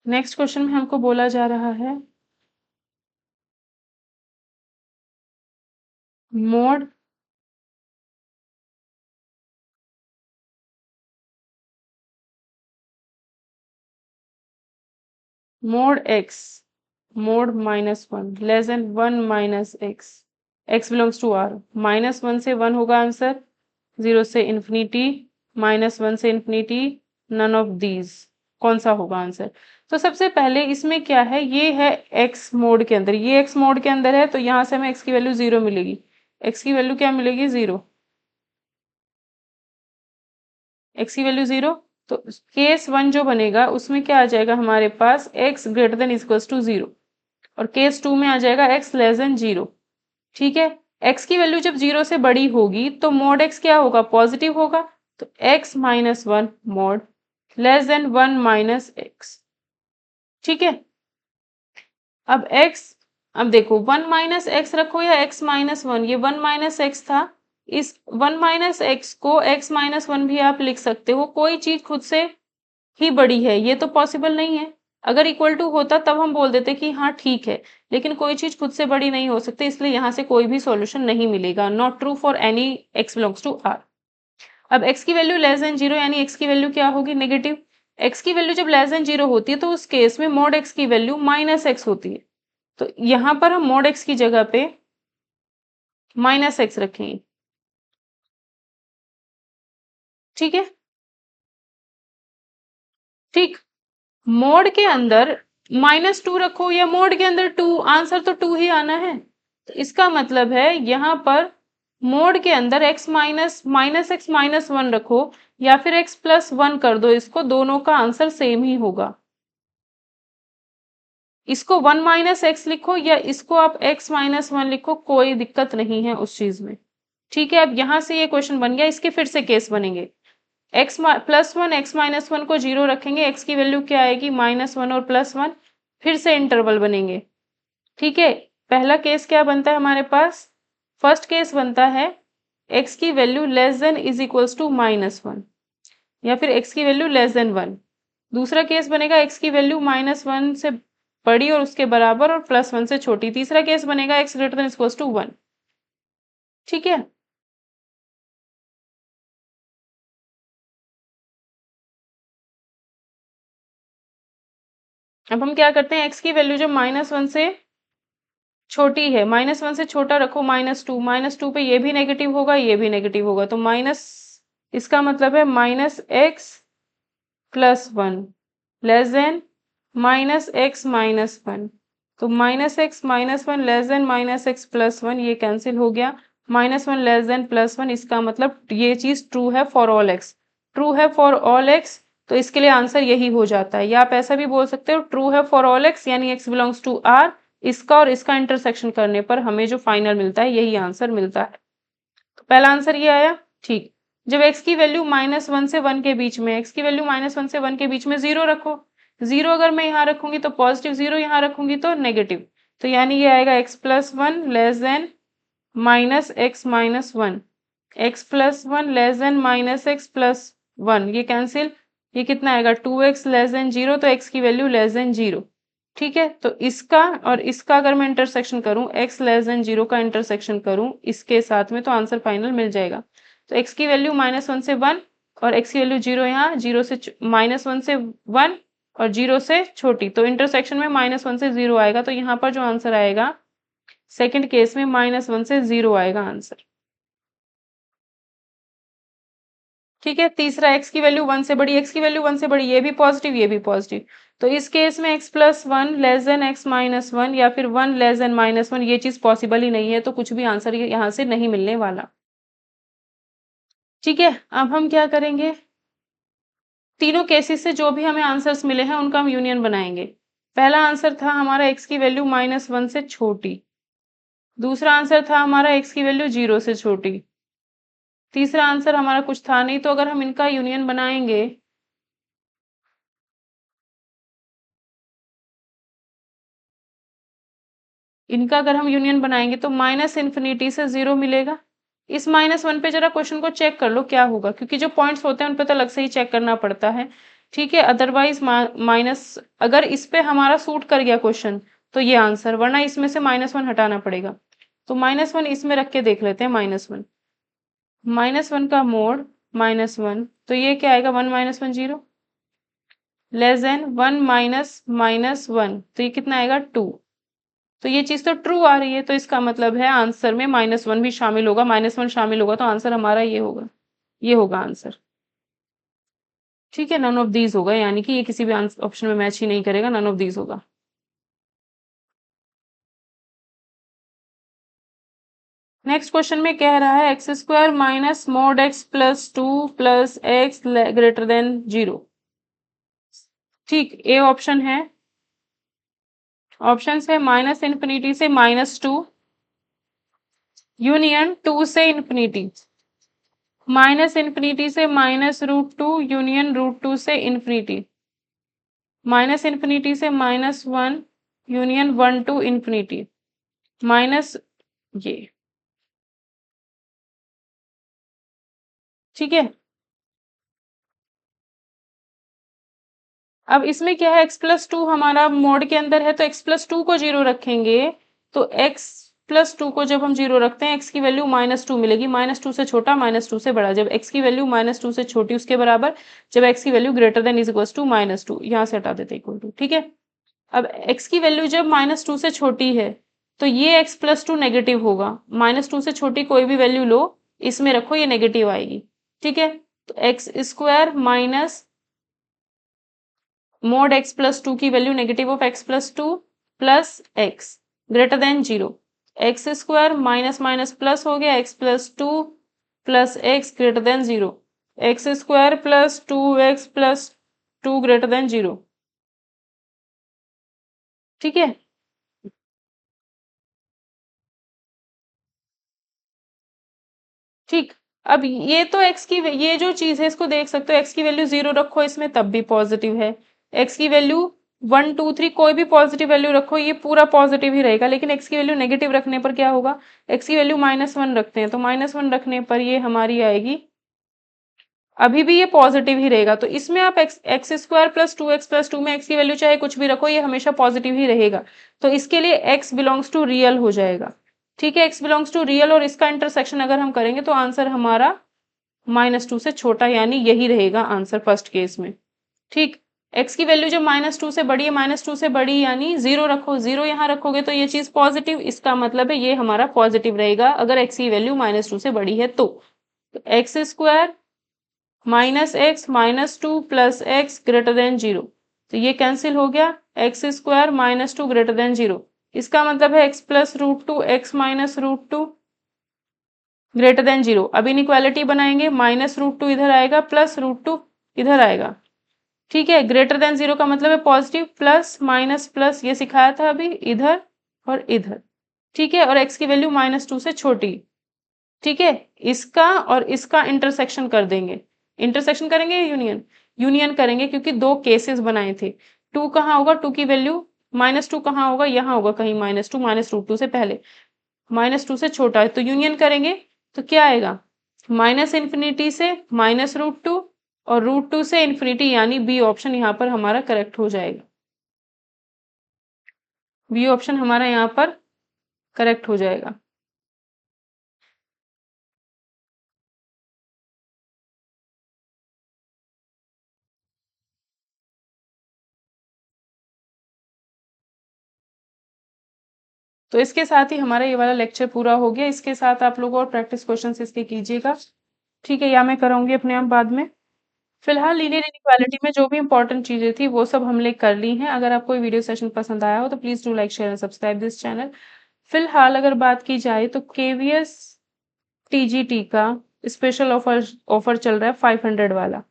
नेक्स्ट क्वेश्चन में हमको बोला जा रहा है mod mod x mod -1 less than 1 minus x belongs to R, -1 से 1 होगा आंसर, 0 से इंफिनिटी, -1 से इंफिनिटी, नन ऑफ दीज, कौन सा होगा आंसर। तो सबसे पहले इसमें क्या है, ये है एक्स मोड के अंदर, ये एक्स मोड के अंदर है, तो यहाँ से हमें एक्स की वैल्यू 0 मिलेगी। एक्स की वैल्यू क्या मिलेगी, 0, एक्स की वैल्यू 0। तो केस 1 जो बनेगा उसमें क्या आ जाएगा हमारे पास, x greater than equals to 0, और केस 2 में आ जाएगा एक्स लेस देन 0। ठीक है, एक्स की वैल्यू जब 0 से बड़ी होगी तो मोड एक्स क्या होगा, पॉजिटिव होगा, तो x -1 mode less than 1 minus x. ठीक है, अब एक्स, अब देखो 1 माइनस एक्स रखो या एक्स -1, ये 1 माइनस एक्स था, इस 1 माइनस एक्स को एक्स -1 भी आप लिख सकते हो, कोई चीज खुद से ही बड़ी है, ये तो पॉसिबल नहीं है। अगर इक्वल टू होता तब हम बोल देते कि हाँ ठीक है, लेकिन कोई चीज खुद से बड़ी नहीं हो सकती, इसलिए यहाँ से कोई भी सॉल्यूशन नहीं मिलेगा, not true for any x belongs to R. अब एक्स की वैल्यू लेस देन 0 यानी एक्स की वैल्यू क्या होगी, नेगेटिव। एक्स की वैल्यू जब लेस देन 0 होती है तो उस केस में मोड एक्स की वैल्यू माइनस एक्स होती है, तो यहाँ पर हम मोड एक्स की जगह पे माइनस एक्स रखेंगे। ठीक है, ठीक, मोड के अंदर -2 रखो या मोड के अंदर 2, आंसर तो 2 ही आना है, तो इसका मतलब है यहाँ पर मोड के अंदर x माइनस एक्स -1 रखो या फिर x +1 कर दो, इसको दोनों का आंसर सेम ही होगा। इसको 1 माइनस एक्स लिखो या इसको आप x -1 लिखो, कोई दिक्कत नहीं है उस चीज में। ठीक है, अब यहां से ये क्वेश्चन बन गया, इसके फिर से केस बनेंगे। x+1 x -1 को 0 रखेंगे, x की वैल्यू क्या आएगी, -1 और +1, फिर से इंटरवल बनेंगे। ठीक है, पहला केस क्या बनता है हमारे पास, फर्स्ट केस बनता है x की value less than is equals to -1 या फिर x की वैल्यू लेस देन 1। दूसरा केस बनेगा x की वैल्यू -1 से बड़ी और उसके बराबर और +1 से छोटी। तीसरा केस बनेगा x greater than equals to 1। ठीक है, अब हम क्या करते हैं, x की वैल्यू जो -1 से छोटी है, -1 से छोटा रखो, -2, -2 पे ये भी नेगेटिव होगा, ये भी नेगेटिव होगा, तो माइनस, इसका मतलब है -x+1 लेस देन -x-1, तो -x-1 लेस देन -x+1, ये कैंसिल हो गया, -1 लेस देन +1, इसका मतलब ये चीज ट्रू है फॉर ऑल एक्स, ट्रू है फॉर ऑल एक्स, तो इसके लिए आंसर यही हो जाता है। या आप ऐसा भी बोल सकते हो, ट्रू है फॉर ऑल एक्स यानी एक्स बिलोंग्स टू आर, इसका और इसका इंटरसेक्शन करने पर हमें जो फाइनल मिलता है यही आंसर मिलता है। तो पहला आंसर ये आया। ठीक, जब x की वैल्यू -1 से 1 के बीच में, x की वैल्यू -1 से 1 के बीच में 0 रखो, 0 अगर मैं यहाँ रखूंगी तो पॉजिटिव, 0 यहाँ रखूंगी तो नेगेटिव, तो यानी ये आएगा x+1 less than -x-1, x+1 less than -x+1, ये कैंसिल, ये कितना आएगा 2x लेस देन 0, तो x की वैल्यू लेस देन 0। ठीक है, तो इसका और इसका अगर मैं इंटरसेक्शन करूं, x लेस देन 0 का इंटरसेक्शन करूं इसके साथ में, तो आंसर फाइनल मिल जाएगा। तो x की वैल्यू -1 से 1 और x की वैल्यू 0, यहाँ 0 से -1 से 1 और 0 से छोटी, तो इंटरसेक्शन में -1 से 0 आएगा, तो यहाँ पर जो आंसर आएगा सेकंड केस में -1 से 0 आएगा आंसर। ठीक है, तीसरा x की वैल्यू 1 से बड़ी, x की वैल्यू 1 से बड़ी, ये भी पॉजिटिव ये भी पॉजिटिव। तो इस केस में x plus one less than x minus one या फिर 1 लेस देन माइनस वन, ये चीज पॉसिबल ही नहीं है, तो कुछ भी आंसर यहाँ से नहीं मिलने वाला। ठीक है, अब हम क्या करेंगे, तीनों केसेस से जो भी हमें आंसर्स मिले हैं उनका हम यूनियन बनाएंगे। पहला आंसर था हमारा x की वैल्यू -1 से छोटी, दूसरा आंसर था हमारा x की वैल्यू 0 से छोटी, तीसरा आंसर हमारा कुछ था नहीं। तो अगर हम इनका यूनियन बनाएंगे, इनका अगर हम यूनियन बनाएंगे तो माइनस इन्फिनिटी से 0 मिलेगा। इस -1 पे जरा क्वेश्चन को चेक कर लो क्या होगा, क्योंकि जो पॉइंट्स होते हैं उन पे तो अलग से ही चेक करना पड़ता है। ठीक है, अदरवाइज माइनस, अगर इस पे हमारा सूट कर गया क्वेश्चन तो ये आंसर, वरना इसमें से -1 हटाना पड़ेगा। तो -1 इसमें रख के देख लेते हैं, -1, -1 का मोड -1, तो ये क्या आएगा, 1 - 1 0, लेस देन 1 माइनस माइनस 1, तो ये कितना आएगा 2। तो ये चीज तो ट्रू आ रही है, तो इसका मतलब है आंसर में -1 भी शामिल होगा, -1 शामिल होगा तो आंसर हमारा ये होगा, ये होगा आंसर। ठीक है, नन ऑफ दीज होगा, यानी कि ये किसी भी ऑप्शन में मैच ही नहीं करेगा, नन ऑफ दीज होगा। नेक्स्ट क्वेश्चन में कह रहा है x square minus mod x plus two plus x greater than 0। ठीक, ए ऑप्शन है, ऑप्शन है -इन्फिनिटी से -2, यूनियन 2 से इन्फिनिटी, -इन्फिनिटी से -√2, यूनियन √2 से इन्फिनिटी, -इन्फिनिटी से -1, यूनियन 1 टू इन्फिनिटी, माइनस ये। ठीक है, अब इसमें क्या है, x प्लस टू हमारा मोड के अंदर है तो x प्लस टू को 0 रखेंगे, तो x प्लस टू को जब हम 0 रखते हैं x की वैल्यू -2 मिलेगी, -2 से छोटा -2 से बड़ा, जब x की वैल्यू -2 से छोटी उसके बराबर, जब x की value greater than is equal to -2, यहाँ से हटा देते इक्वल टू। ठीक है, अब x की वैल्यू जब -2 से छोटी है तो ये x प्लस टू नेगेटिव होगा, -2 से छोटी कोई भी वैल्यू लो, इसमें रखो, ये नेगेटिव आएगी। ठीक है, तो x square minus mod x plus two की value negative of x plus two plus x greater than 0, x square minus minus plus हो गया, x plus two plus x greater than 0, x square plus 2x plus 2 greater than 0। ठीक है, ठीक, अब ये तो x की ये जो चीज है इसको देख सकते हो, x की वैल्यू 0 रखो इसमें तब भी पॉजिटिव है, x की वैल्यू 1 2 3 कोई भी पॉजिटिव वैल्यू रखो ये पूरा पॉजिटिव ही रहेगा, लेकिन x की वैल्यू नेगेटिव रखने पर क्या होगा, x की वैल्यू -1 रखते हैं तो -1 रखने पर ये हमारी आएगी, अभी भी ये पॉजिटिव ही रहेगा। तो इसमें आप x square plus 2x plus 2 में x की वैल्यू चाहे कुछ भी रखो ये हमेशा पॉजिटिव ही रहेगा, तो इसके लिए x बिलोंग्स टू रियल हो जाएगा। ठीक है, x बिलोंग्स टू रियल और इसका इंटरसेक्शन अगर हम करेंगे तो आंसर हमारा -2 से छोटा, यानी यही रहेगा आंसर फर्स्ट केस में। ठीक, x की वैल्यू जब -2 से बड़ी है, -2 से बड़ी यानी 0 रखो, 0 यहाँ रखोगे तो ये चीज पॉजिटिव, इसका मतलब है ये हमारा पॉजिटिव रहेगा अगर x की वैल्यू -2 से बड़ी है तो x square -x -2 plus x greater than 0, तो ये कैंसिल हो गया, एक्स स्क्वायर -2 ग्रेटर देन 0, इसका मतलब है x plus √2 x minus √2 greater than 0। अब इनइक्वालिटी बनाएंगे, -√2 इधर आएगा प्लस √2 इधर आएगा। ठीक है, ग्रेटर देन 0 का मतलब है पॉजिटिव, प्लस माइनस प्लस ये सिखाया था अभी, इधर और इधर। ठीक है, और x की वैल्यू -2 से छोटी। ठीक है, इसका और इसका इंटरसेक्शन कर देंगे, इंटरसेक्शन करेंगे यूनियन, यूनियन करेंगे क्योंकि दो केसेस बनाए थे। 2 कहाँ होगा, 2 की वैल्यू -2 कहाँ होगा, यहाँ होगा कहीं -2, -√2 से पहले, -2 से छोटा है तो यूनियन करेंगे तो क्या आएगा, -इन्फिनिटी से -√2 और √2 से इन्फिनिटी, यानी बी ऑप्शन यहाँ पर हमारा करेक्ट हो जाएगा, बी ऑप्शन हमारा यहाँ पर करेक्ट हो जाएगा। तो इसके साथ ही हमारा ये वाला लेक्चर पूरा हो गया, इसके साथ आप लोग और प्रैक्टिस क्वेश्चंस इसके कीजिएगा। ठीक है, या मैं कराऊँगी अपने आप बाद में। फिलहाल लीनियर इनइक्वालिटी में जो भी इम्पोर्टेंट चीज़ें थी वो सब हमने कर ली हैं। अगर आपको ये वीडियो सेशन पसंद आया हो तो please do like, share and subscribe this channel. फिलहाल अगर बात की जाए तो केवीएस टीजीटी का स्पेशल ऑफर चल रहा है 500 वाला।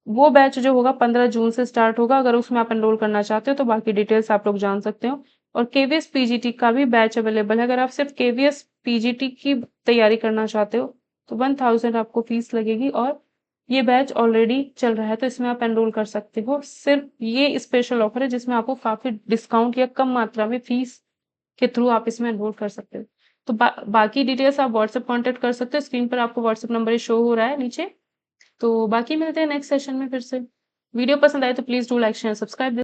वो बैच जो होगा 15 जून से स्टार्ट होगा। अगर उसमें आप एनरोल करना चाहते हो तो बाकी डिटेल्स आप लोग जान सकते हो। और केवीएस पीजीटी का भी बैच अवेलेबल है। अगर आप सिर्फ केवीएस पीजीटी की तैयारी करना चाहते हो तो 1000 आपको फीस लगेगी और ये बैच ऑलरेडी चल रहा है तो इसमें आप एनरोल कर सकते हो। सिर्फ ये स्पेशल ऑफर है जिसमें आपको काफी डिस्काउंट या कम मात्रा में फीस के थ्रू आप इसमें एनरोल कर सकते हो। तो बाकी डिटेल्स आप व्हाट्सएप कांटेक्ट कर सकते हो। स्क्रीन पर आपको व्हाट्सएप नंबर शो हो रहा है नीचे। तो बाकी मिलते हैं नेक्स्ट सेशन में फिर से। वीडियो पसंद आए तो please do like share subscribe.